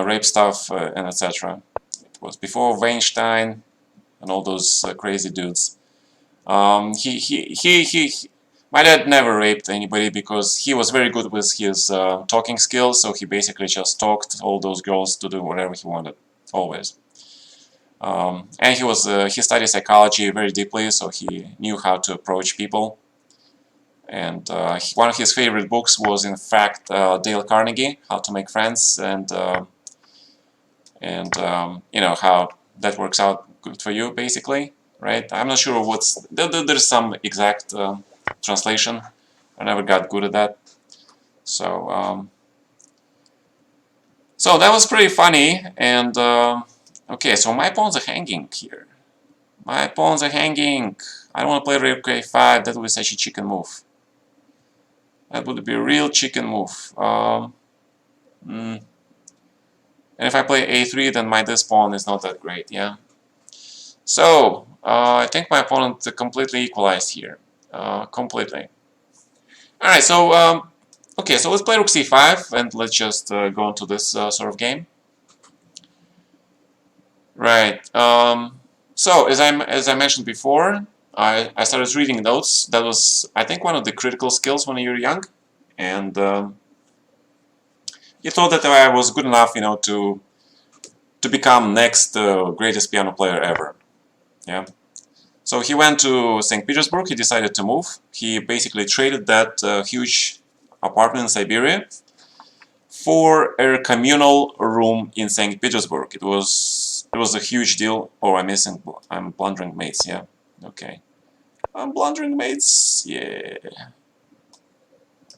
rape stuff and etc. It was before Weinstein and all those crazy dudes. My dad never raped anybody because he was very good with his talking skills, so he basically just talked all those girls to do whatever he wanted, always. And he studied psychology very deeply, so he knew how to approach people. And one of his favorite books was, in fact, Dale Carnegie, How to Make Friends, and you know how that works out good for you, basically, right? I'm not sure there's some exact translation. I never got good at that. So so that was pretty funny. And okay, so my pawns are hanging here. My pawns are hanging. I don't want to play rook a5. That would be such a chicken move. That would be a real chicken move. And if I play a3, then this pawn is not that great, yeah? So, I think my opponent completely equalized here. Completely. Alright, so, okay, so let's play rook c5, and let's just go into this sort of game. Right. So, as I mentioned before, I started reading notes. That was, I think, one of the critical skills when you're young. And he thought that I was good enough, you know, to become next greatest piano player ever. Yeah. So he went to St. Petersburg. He decided to move. He basically traded that huge apartment in Siberia for a communal room in St. Petersburg. It was a huge deal. Oh, I'm blundering mates. Yeah. Okay. I'm blundering mates. Yeah.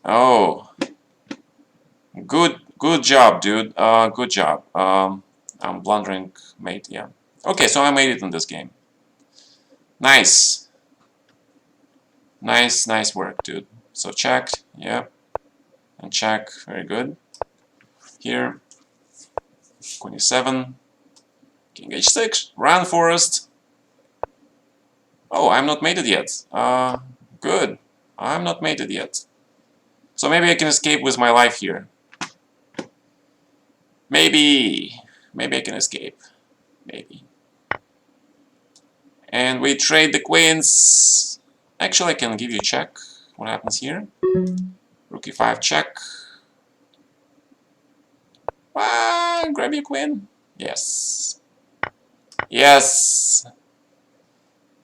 Oh. Good job, dude. Good job. I'm blundering mate. Yeah. Okay, so I made it in this game. Nice. Nice work, dude. So check, yeah, and check, very good. Here, queen e7, king h6, run forest. Oh, I'm not mated yet. Good. I'm not mated yet. So maybe I can escape with my life here. Maybe I can escape. Maybe. And we trade the queens. Actually, I can give you a check. What happens here? Rook e5 check. Grab your queen. Yes. Yes.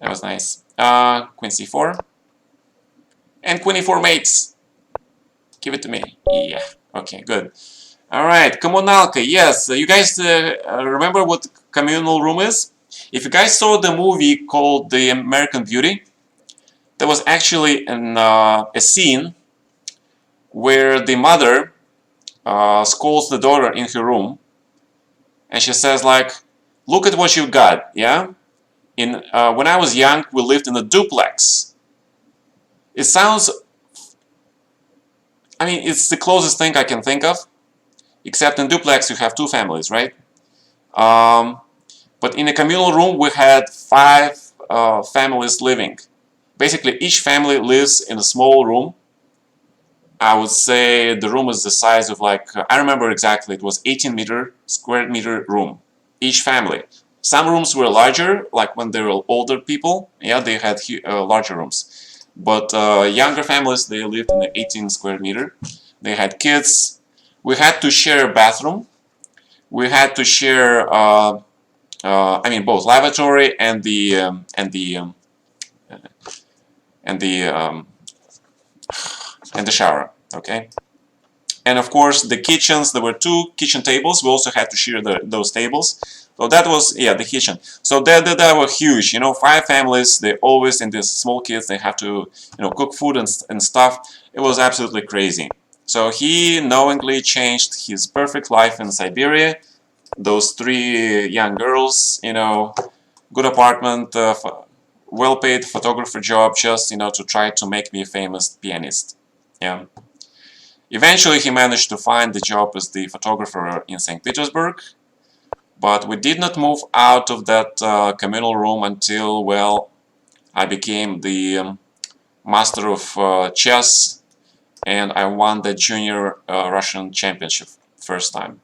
That was nice. Queen c4. And queen e4 mates. Give it to me. Yeah. Okay, good. Alright, Kommunalka, yes, you guys remember what communal room is? If you guys saw the movie called The American Beauty, there was actually a scene where the mother scolds the daughter in her room, and she says like, look at what you got, yeah? When I was young, we lived in a duplex. It sounds, I mean, it's the closest thing I can think of, except in duplex you have two families, right? Um, but in a communal room we had five families living. Basically, each family lives in a small room. I would say the room is the size of like, I remember exactly, it was 18 square meter room, each family. Some rooms were larger, like when they were older people, yeah, they had larger rooms. But younger families, they lived in the 18 square meter. They had kids. We had to share a bathroom. We had to share, I mean, both lavatory and and the um, the shower. Okay. And of course, the kitchens, there were two kitchen tables. We also had to share those tables. So that was, yeah, the kitchen. So that were huge. You know, five families, they always, and these small kids, they have to, you know, cook food and stuff. It was absolutely crazy. So he knowingly changed his perfect life in Siberia. Those three young girls, you know, good apartment, well-paid photographer job, just, you know, to try to make me a famous pianist. Yeah. Eventually, he managed to find the job as the photographer in St. Petersburg, but we did not move out of that communal room until, well, I became the master of chess and I won the junior Russian championship first time.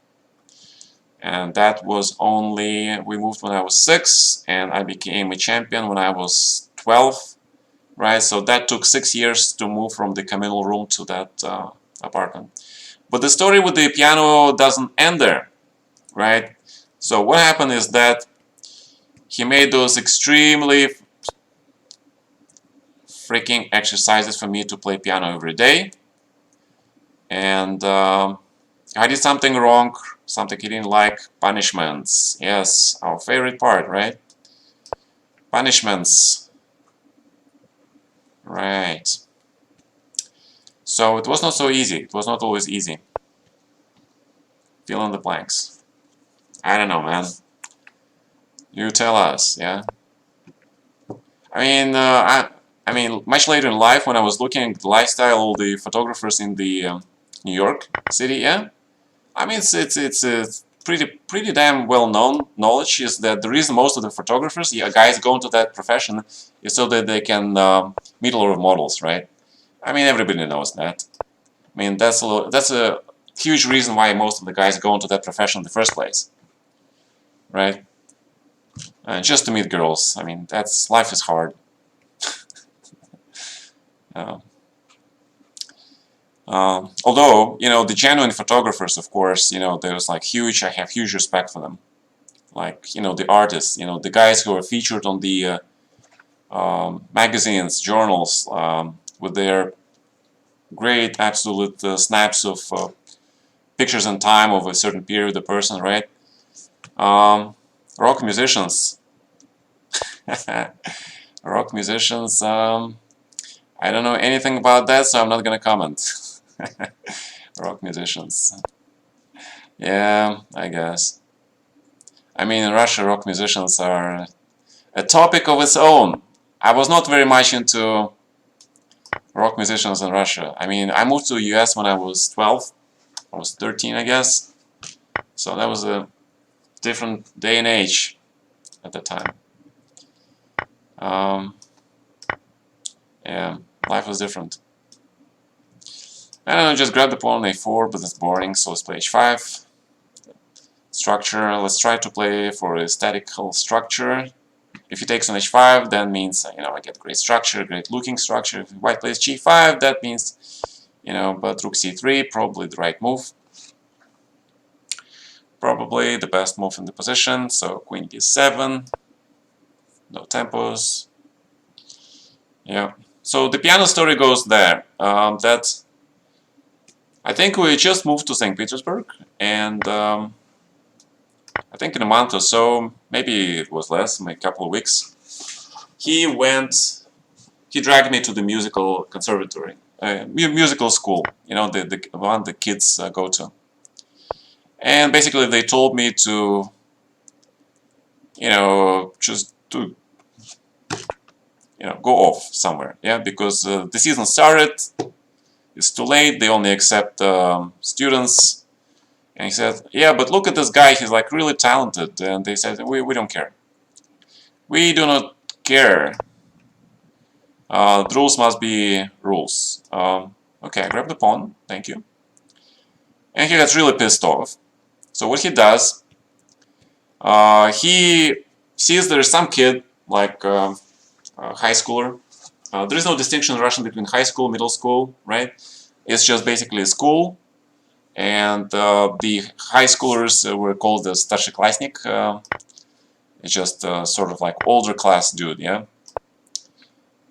And that was only, we moved when I was 6 and I became a champion when I was 12, right? So that took 6 years to move from the communal room to that apartment. But the story with the piano doesn't end there, right? So what happened is that he made those extremely freaking exercises for me to play piano every day. And I did something wrong, something he didn't like, punishments. Yes, our favorite part, right? Punishments. Right. So it was not so easy. It was not always easy. Fill in the blanks. I don't know, man. You tell us, yeah? I mean, I mean, much later in life, when I was looking at the lifestyle of the photographers in the New York City, yeah, I mean, it's pretty damn well known knowledge is that the reason most of the photographers, yeah, guys go into that profession is so that they can meet a lot of models, right? I mean, everybody knows that. I mean, that's a huge reason why most of the guys go into that profession in the first place, right? Just to meet girls. I mean, that's life is hard. Uh, Although, you know, the genuine photographers, of course, you know, there's like huge, I have huge respect for them. Like, you know, the artists, you know, the guys who are featured on the magazines, journals, with their great absolute snaps of pictures in time of a certain period, the person, right? Rock musicians. Rock musicians, I don't know anything about that, so I'm not gonna comment. Rock musicians. Yeah, I guess. I mean, in Russia, rock musicians are a topic of its own. I was not very much into rock musicians in Russia. I mean, I moved to the US when I was 12. I was 13, I guess. So that was a different day and age at the time. Um, yeah, life was different. I don't know, just grab the pawn on a4, but it's boring, so let's play h5. Structure, let's try to play for a statical structure. If he takes on h5, that means, you know, I get great structure, great looking structure. If white plays g5, that means, you know, but rook c3, probably the right move. Probably the best move in the position, so queen b7, no tempos. Yeah, so the piano story goes there, that I think we just moved to St. Petersburg, and I think in a month or so, maybe it was less, maybe a couple of weeks, he dragged me to the musical conservatory, musical school, you know, the one the kids go to. And basically they told me to, you know, just to, you know, go off somewhere, yeah, because the season started, it's too late, they only accept students. And he said, yeah, but look at this guy, he's like really talented. And they said, we don't care. We do not care. The rules must be rules. Okay, I grabbed the pawn, thank you. And he gets really pissed off. So what he does, he sees there's some kid, like a high schooler. There is no distinction in Russian between high school, middle school, right? It's just basically a school. And the high schoolers were called the starshiklassnik. It's just sort of like older class dude, yeah?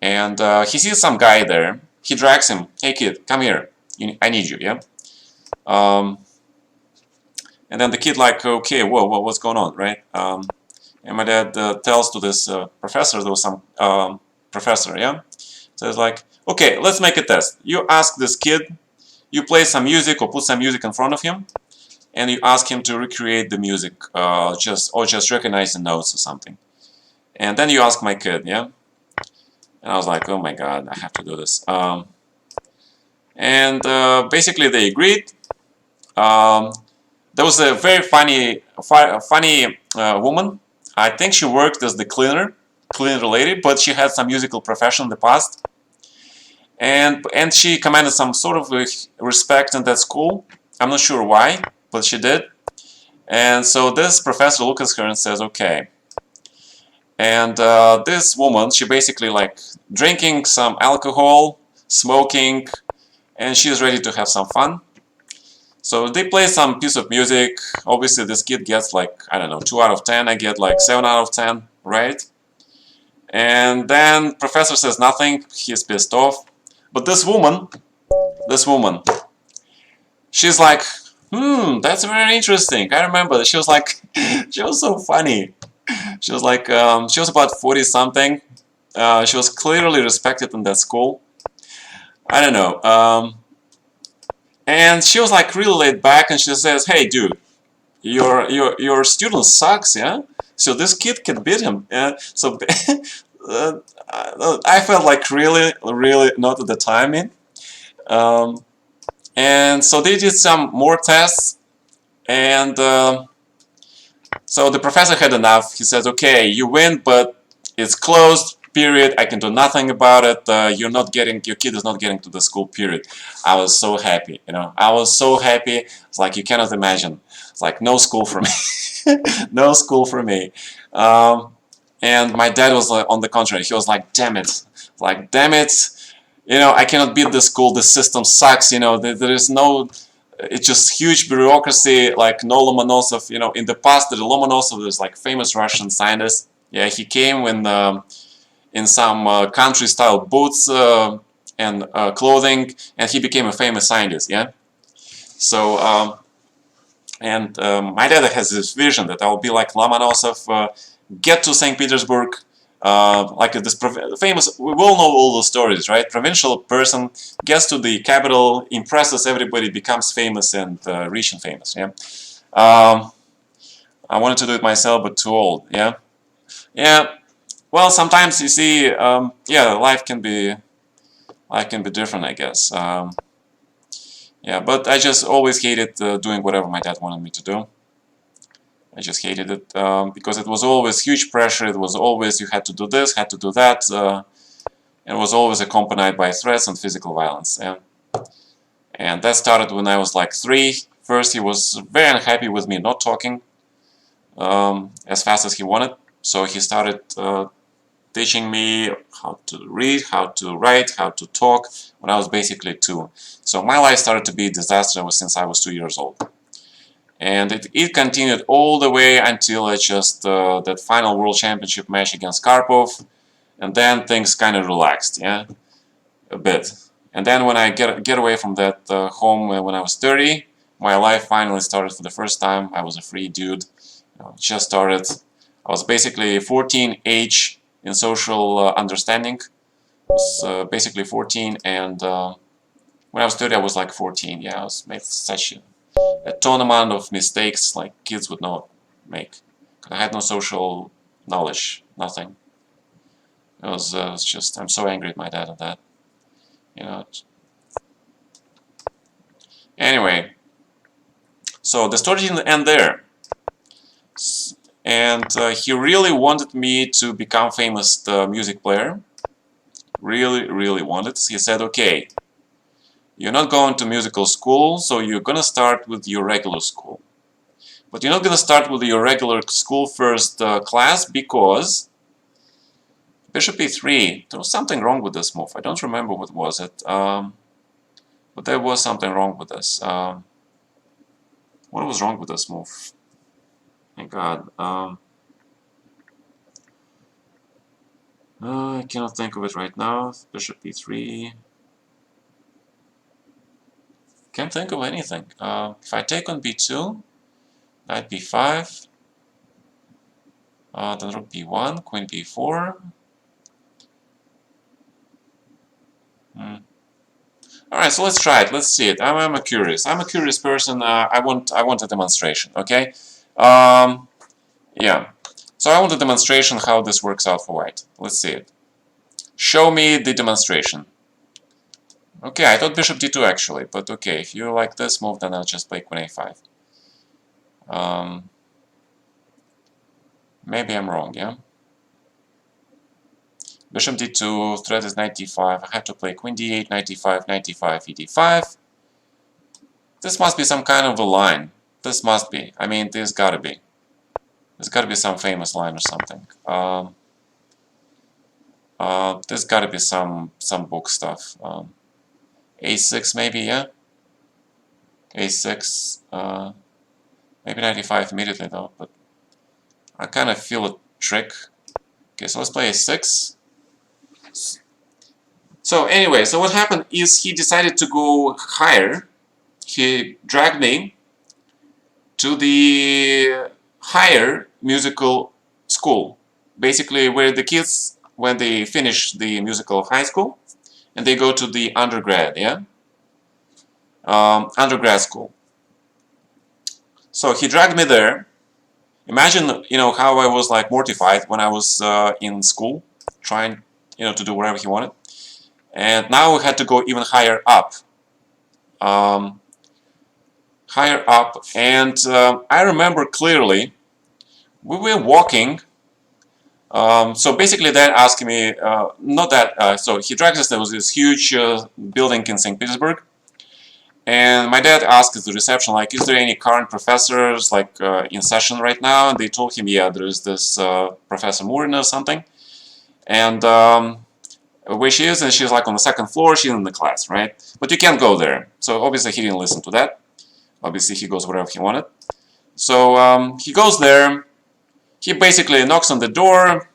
And he sees some guy there. He drags him. Hey kid, come here. I need you, yeah? And then the kid like, okay, whoa, what's going on, right? And my dad tells to this professor, there was some professor, yeah? Says like, okay, let's make a test. You ask this kid, you play some music or put some music in front of him, and you ask him to recreate the music, just recognize the notes or something. And then you ask my kid, yeah? And I was like, oh my god, I have to do this. Basically they agreed. There was a very funny woman. I think she worked as the cleaner lady, but she had some musical profession in the past. And she commanded some sort of respect in that school. I'm not sure why, but she did. And so this professor looks at her and says, okay. And this woman, she basically like drinking some alcohol, smoking, and she's ready to have some fun. So they play some piece of music. Obviously this kid gets like, I don't know, 2 out of 10. I get like 7 out of 10, right? And then professor says nothing. He's pissed off. But this woman, she's like, that's very interesting. I remember that she was like, she was so funny. She was like, she was about 40 something. She was clearly respected in that school. I don't know. And she was like really laid back, and she says, hey dude, your student sucks, yeah? So this kid can beat him. So I felt like really not at the timing. And so they did some more tests, and so the professor had enough. He says, okay, you win, but it's closed, period. I can do nothing about it. Your kid is not getting to the school, period. I was so happy, you know. I was so happy. It's like you cannot imagine. It's like no school for me. No school for me. And my dad was on the contrary. He was like, damn it. Like, damn it. You know, I cannot beat the school. The system sucks. You know, there is no... It's just huge bureaucracy, like no Lomonosov. You know, in the past, the Lomonosov was like famous Russian scientist. Yeah, he came in some country-style boots and clothing, and he became a famous scientist. Yeah. So, my dad has this vision that I'll be like Lomonosov, get to St. Petersburg, like this famous, we all know all those stories, right? Provincial person gets to the capital, impresses everybody, becomes famous and rich and famous, yeah? I wanted to do it myself, but too old, yeah? Yeah, well, sometimes you see, yeah, life can be different, I guess. Yeah, but I just always hated doing whatever my dad wanted me to do. I just hated it because it was always huge pressure. It was always you had to do this, had to do that. It was always accompanied by threats and physical violence. And that started when I was like 3. First, he was very unhappy with me not talking as fast as he wanted. So he started teaching me how to read, how to write, how to talk when I was basically 2. So my life started to be a disaster since I was 2 years old. And it continued all the way until just that final World Championship match against Karpov, and then things kind of relaxed, yeah, a bit. And then when I get away from that home when I was 30, my life finally started for the first time. I was a free dude. Just started. I was basically 14 age in social understanding. I was basically 14, and when I was 30, I was like 14. Yeah, I was made such a ton amount of mistakes like kids would not make. I had no social knowledge, nothing. It was just, I'm so angry at my dad at that. You know. Anyway, so the story didn't end there. And he really wanted me to become famous music player. Really, really wanted. He said, okay, you're not going to musical school, so you're gonna start with your regular school. But you're not gonna start with your regular school first class because Bishop e3, there was something wrong with this move. I don't remember what was it, but there was something wrong with this. What was wrong with this move? Thank God. I cannot think of it right now. Bishop e3. Can't think of anything. If I take on b2, knight b5, then rook b1, queen b4. Alright, so let's try it. Let's see it. I'm a curious. I'm a curious person. I want a demonstration. Okay. Yeah. So I want a demonstration how this works out for white. Let's see it. Show me the demonstration. Okay, I thought bishop d2 actually, but okay, if you like this move, then I'll just play queen a5. Maybe I'm wrong, yeah? Bishop d2, threat is knight d5, I have to play queen d8, knight d5, knight d5, e d5. This must be some kind of a line. This must be. I mean, there's gotta be. There's gotta be some famous line or something. There's gotta be some book stuff. A6 maybe, yeah? A6, maybe 95 immediately though, but I kind of feel a trick. Okay, so let's play A6. So anyway, so what happened is he decided to go higher. He dragged me to the higher musical school. Basically where the kids, when they finish the musical high school, and they go to the undergrad, yeah? Undergrad school. So he dragged me there. Imagine, you know, how I was like mortified when I was in school, trying, you know, to do whatever he wanted. And now we had to go even higher up. Higher up, and I remember clearly, we were walking. So basically, Dad asked me, not that, so he dragged us, there was this huge building in St. Petersburg. And my dad asked at the reception, like, is there any current professors, like, in session right now? And they told him, yeah, there's this Professor Murin or something. And where she is, and she's like on the second floor, she's in the class, right? But you can't go there. So obviously he didn't listen to that. Obviously he goes wherever he wanted. So he goes there. He basically knocks on the door.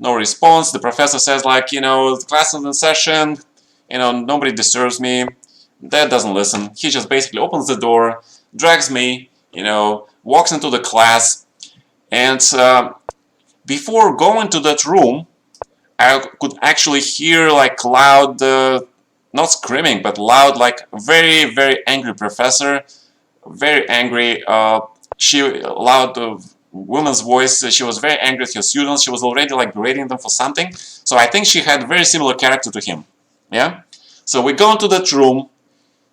No response. The professor says, like, you know, the class is in session. You know, nobody disturbs me. Dad doesn't listen. He just basically opens the door, drags me, you know, walks into the class, and before going to that room, I could actually hear like loud, not screaming, but loud, like very, very angry professor, very angry. She loud woman's voice. She was very angry at her students. She was already like berating them for something. So I think she had very similar character to him. Yeah. So we go into that room.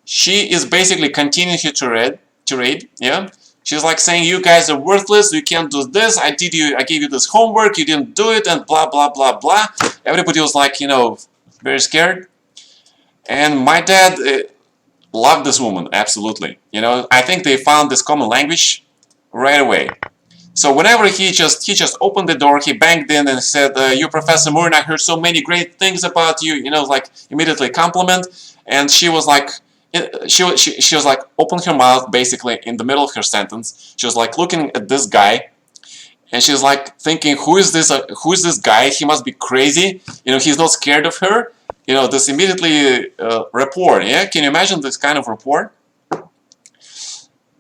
She is basically continuing her tirade, yeah? She's like saying, you guys are worthless, you can't do this, I gave you this homework, you didn't do it, and blah, blah, blah, blah. Everybody was like, you know, very scared. And my dad loved this woman, absolutely. You know, I think they found this common language right away. So whenever he just opened the door, he banged in and said, you Professor Murin, I heard so many great things about you, you know, like immediately compliment. And she was like, she was like, opened her mouth basically in the middle of her sentence. She was like looking at this guy, and she's like thinking, who is this guy? He must be crazy. You know, he's not scared of her. you know, this immediately rapport. Yeah, can you imagine this kind of rapport?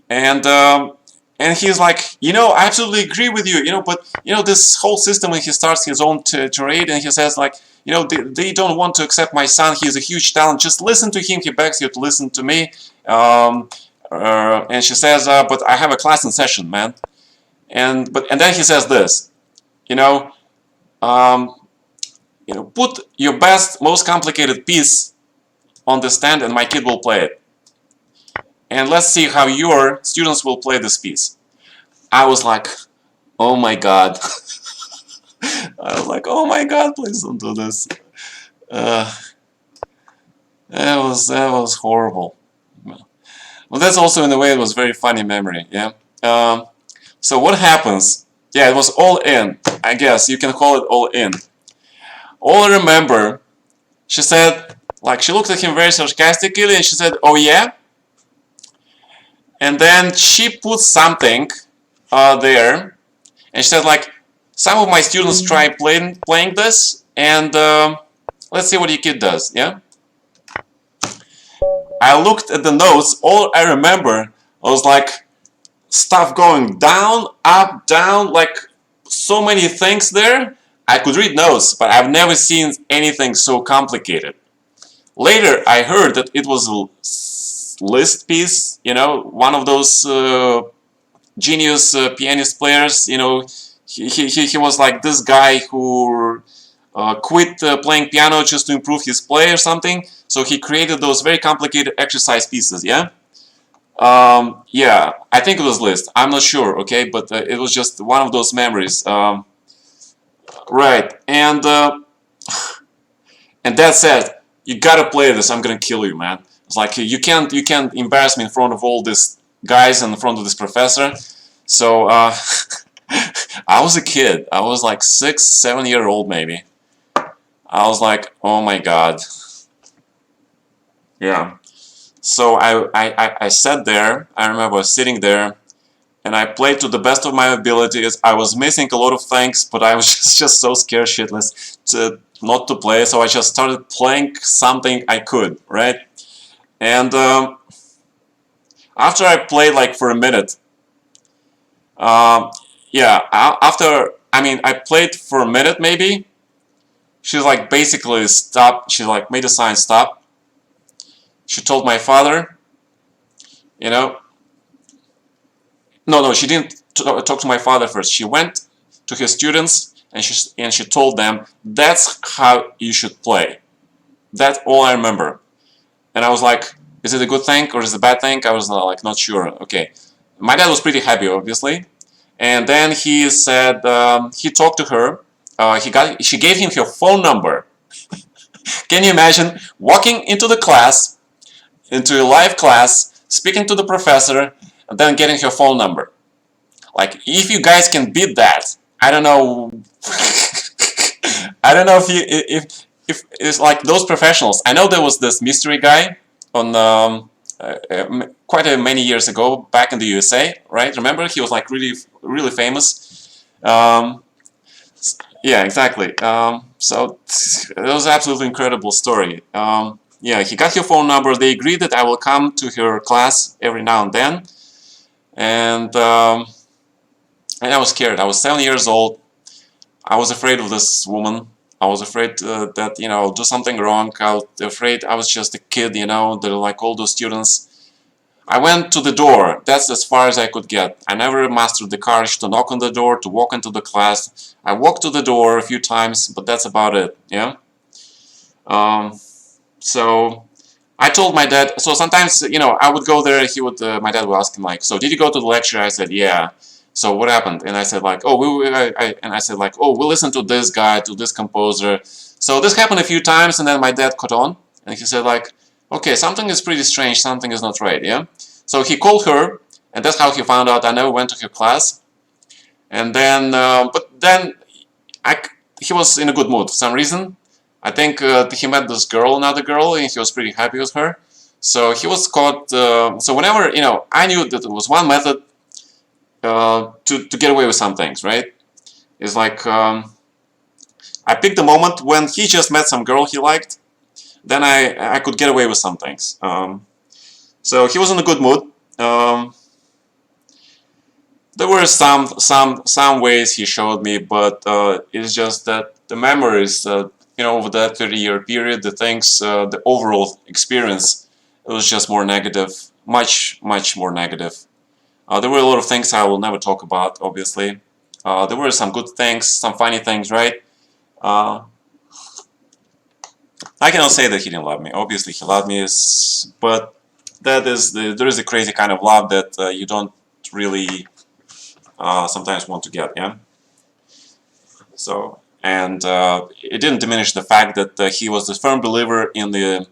And he's like, you know, I absolutely agree with you, you know, but you know, this whole system, when he starts his own tirade, and he says like, you know, they don't want to accept my son. He's a huge talent. Just listen to him. He begs you to listen to me. And she says, but I have a class in session, man. And then he says this, you know, put your best, most complicated piece on the stand, and my kid will play it. And let's see how your students will play this piece. I was like, oh my God. I was like, oh my God, please don't do this. That was horrible. Well, that's also in a way it was very funny memory. Yeah. So what happens? Yeah, it was all in. I guess you can call it all in. All I remember, she said, like, she looked at him very sarcastically, and she said, "Oh yeah." And then she put something there, and she said, like, some of my students try playing this, and let's see what your kid does. Yeah. I looked at the notes. All I remember was like stuff going down, up, down, like so many things there. I could read notes, but I've never seen anything so complicated. Later, I heard that it was a Liszt piece, you know, one of those genius pianist players, you know, he was like this guy who quit playing piano just to improve his play or something. So he created those very complicated exercise pieces, yeah? Yeah, I think it was Liszt. I'm not sure, okay? But it was just one of those memories. Right, and Dad said, "You gotta play this. I'm gonna kill you, man." It's like you can't embarrass me in front of all these guys and in front of this professor. So I was a kid. I was like 6, 7 year old maybe. I was like, oh my God. Yeah. So I sat there. I remember I was sitting there, and I played to the best of my abilities. I was missing a lot of things, but I was just so scared shitless not to play. So I just started playing something I could, right? And after I played like for a minute, yeah, after, I mean, I played for a minute maybe. She's like basically stopped. She like made a sign stop. She told my father, you know, no, she didn't talk to my father first. She went to his students, and she told them, that's how you should play. That's all I remember. And I was like, is it a good thing or is it a bad thing? I was like not sure. Okay. My dad was pretty happy, obviously. And then he said, he talked to her. She gave him her phone number. Can you imagine walking into the class, into a live class, speaking to the professor, and then getting her phone number? Like, if you guys can beat that, I don't know. I don't know if it's like those professionals. I know there was this mystery guy on quite many years ago back in the USA, right? Remember, he was like really famous. Yeah, exactly. So it was an absolutely incredible story. Yeah, he got her phone number. They agreed that I will come to her class every now and then, and I was scared. I was 7 years old. I was afraid of this woman. I was afraid that, you know, I'll do something wrong. I was afraid I was just a kid, you know, they're like all those students. I went to the door. That's as far as I could get. I never mastered the courage to knock on the door, to walk into the class. I walked to the door a few times, but that's about it, yeah? So I told my dad, so sometimes, you know, I would go there, he would, my dad would ask him like, so did you go to the lecture? I said, yeah. So what happened? And I said like, oh, I said like, oh, we listened to this guy, to this composer. So this happened a few times, and then my dad caught on, and he said like, okay, something is pretty strange, something is not right, yeah? So he called her, and that's how he found out I never went to her class. And then, but then he was in a good mood for some reason. I think he met this girl, another girl, and he was pretty happy with her. So he was caught, so whenever, you know, I knew that there was one method to get away with some things, right? It's like, I picked the moment when he just met some girl he liked, then I could get away with some things. So he was in a good mood. There were some ways he showed me, but it's just that the memories, over that 30-year period, the things, the overall experience, it was just more negative, much more negative. There were a lot of things I will never talk about, obviously. There were some good things, some funny things, right? I cannot say that he didn't love me. Obviously, he loved me, but there is a crazy kind of love that you don't really sometimes want to get, yeah. So, and it didn't diminish the fact that he was a firm believer in the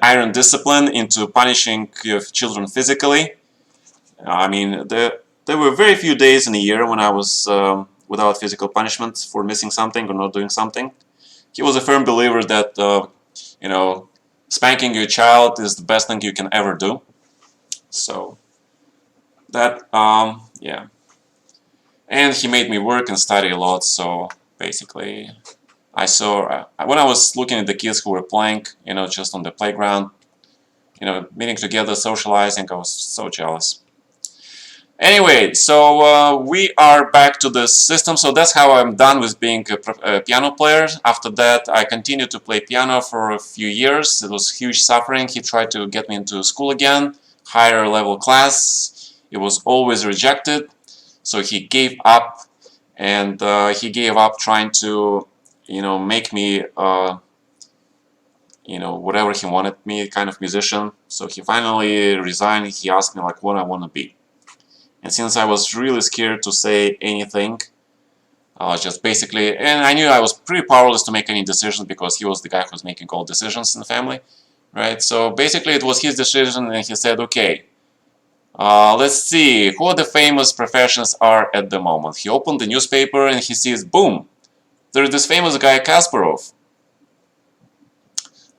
iron discipline into punishing children physically. I mean, there were very few days in a year when I was without physical punishment for missing something or not doing something. He was a firm believer that spanking your child is the best thing you can ever do. So that yeah, and he made me work and study a lot. So basically, I saw when I was looking at the kids who were playing, just on the playground, meeting together, socializing, I was so jealous. Anyway, so we are back to the system. So that's how I'm done with being a piano player. After that, I continued to play piano for a few years. It was huge suffering. He tried to get me into school again, higher level class. It was always rejected. So he gave up, and he gave up trying to, make me, whatever he wanted me, kind of musician. So he finally resigned. He asked me like what I want to be. And since I was really scared to say anything, just basically, and I knew I was pretty powerless to make any decisions because he was the guy who was making all decisions in the family, right? So basically it was his decision, and he said, okay, let's see who the famous professions are at the moment. He opened the newspaper and he sees, boom, there's this famous guy Kasparov.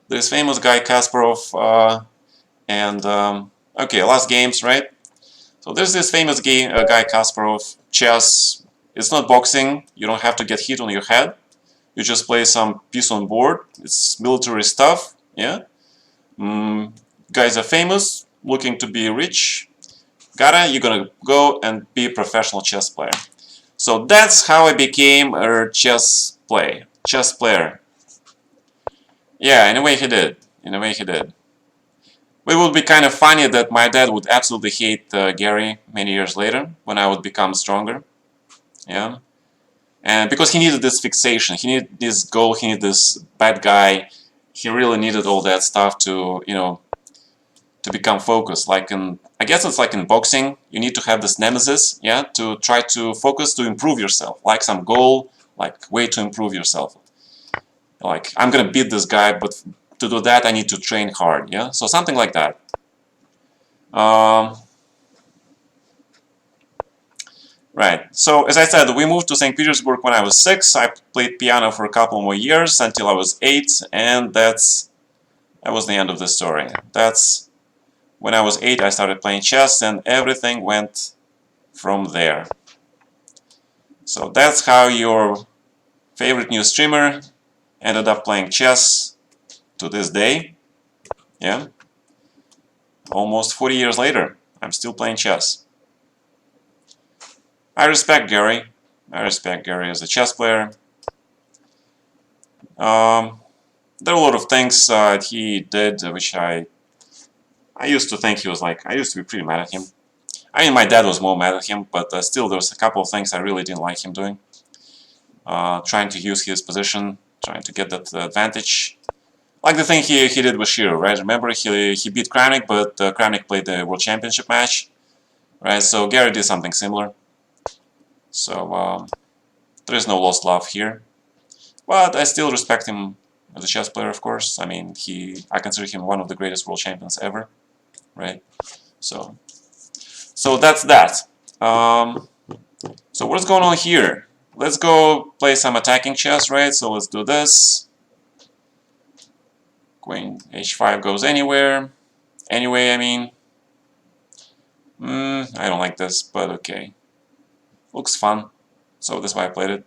This famous guy Kasparov, and okay, last games, right? So there's this famous guy Kasparov, chess. It's not boxing. You don't have to get hit on your head. You just play some piece on board. It's military stuff. Yeah. Guys are famous, looking to be rich. Gata, you're gonna go and be a professional chess player. So that's how I became a chess player. Yeah, in a way he did. In a way he did. It would be kind of funny that my dad would absolutely hate Gary many years later when I would become stronger. Yeah. And because he needed this fixation, he needed this goal, he needed this bad guy. He really needed all that stuff to, to become focused. Like I guess it's like in boxing, you need to have this nemesis, yeah, to try to focus to improve yourself. Like some goal, like way to improve yourself. Like, I'm gonna beat this guy, but to do that I need to train hard, yeah? So something like that. Right, so as I said, we moved to St. Petersburg when I was 6. I played piano for a couple more years until I was 8, and that was the end of the story. That's when I was 8 I started playing chess, and everything went from there. So that's how your favorite new streamer ended up playing chess to this day. Yeah, almost 40 years later, I'm still playing chess. I respect Gary. I respect Gary as a chess player. There are a lot of things he did which I used to think he was like, I used to be pretty mad at him. I mean, my dad was more mad at him, but still there was a couple of things I really didn't like him doing. Trying to use his position, trying to get that advantage. Like the thing he did with Shiro, right? Remember, he beat Kramnik, but Kramnik played the World Championship match, right? So Gary did something similar. So there is no lost love here. But I still respect him as a chess player, of course. I mean, I consider him one of the greatest world champions ever, right? So that's that. So what's going on here? Let's go play some attacking chess, right? So let's do this. Queen h5 goes anywhere. Anyway, I mean, I don't like this, but okay. Looks fun, so that's why I played it.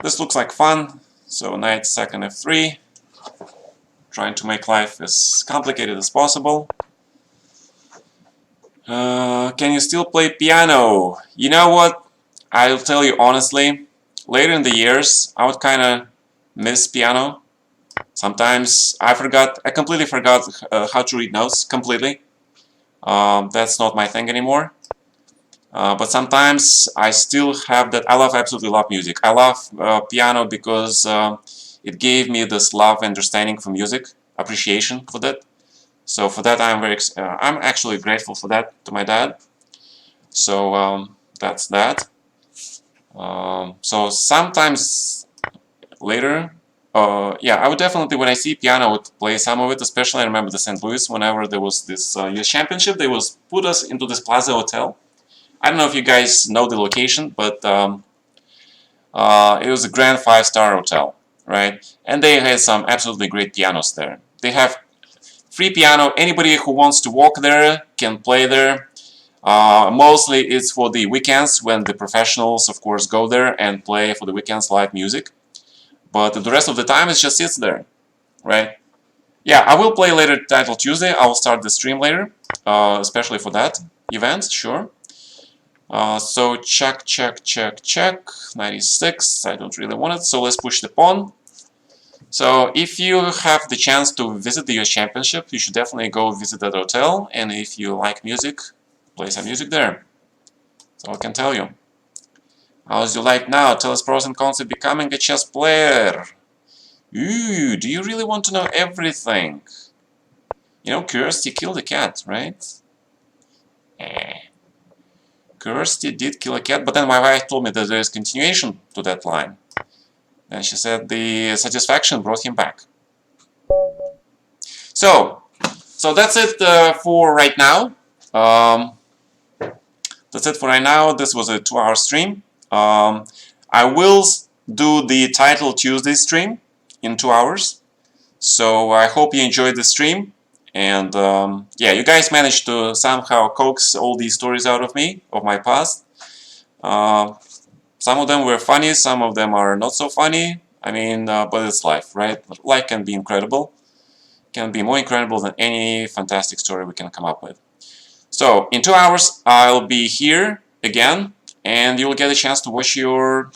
This looks like fun, So knight second f3, trying to make life as complicated as possible. Can you still play piano? You know what? I'll tell you honestly, later in the years, I would kind of miss piano. Sometimes I completely forgot how to read notes, completely. That's not my thing anymore. But sometimes I still have that. Absolutely love music. I love piano because it gave me this love, understanding for music, appreciation for that. So for that, I'm actually grateful for that to my dad. So that's that. So sometimes later, yeah, I would definitely, when I see piano, I would play some of it. Especially I remember the St. Louis, whenever there was this US Championship, they was put us into this Plaza Hotel. I don't know if you guys know the location, but it was a grand 5-star hotel, right? And they had some absolutely great pianos there. They have free piano. Anybody who wants to walk there can play there. Mostly it's for the weekends when the professionals, of course, go there and play for the weekends live music. But the rest of the time it just sits there, right? Yeah, I will play later Title Tuesday. I will start the stream later, especially for that event, sure. So check, 96, I don't really want it, so let's push the pawn. So if you have the chance to visit the US Championship, you should definitely go visit that hotel, and if you like music, play some music there. So I can tell you. How's your life now? Tell us pros and cons of becoming a chess player. Ooh, do you really want to know everything? You know, Kirsty killed a cat, right? Kirsty did kill a cat, but then my wife told me that there is continuation to that line. And she said the satisfaction brought him back. So that's it for right now. That's it for right now. This was a 2-hour stream. I will do the Title Tuesday stream in 2 hours. So I hope you enjoyed the stream. And yeah, you guys managed to somehow coax all these stories out of me, of my past. Some of them were funny, some of them are not so funny. I mean, but it's life, right? Life can be incredible. Can be more incredible than any fantastic story we can come up with. So, in 2 hours, I'll be here again, and you'll get a chance to watch your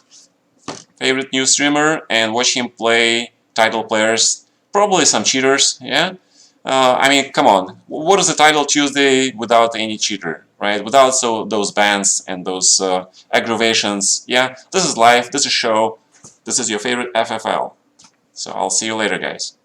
favorite new streamer and watch him play title players, probably some cheaters, yeah? I mean, come on, what is a Title Tuesday without any cheater, right? Without those bans and those aggravations, yeah? This is life, this is show, this is your favorite FFL. So I'll see you later, guys.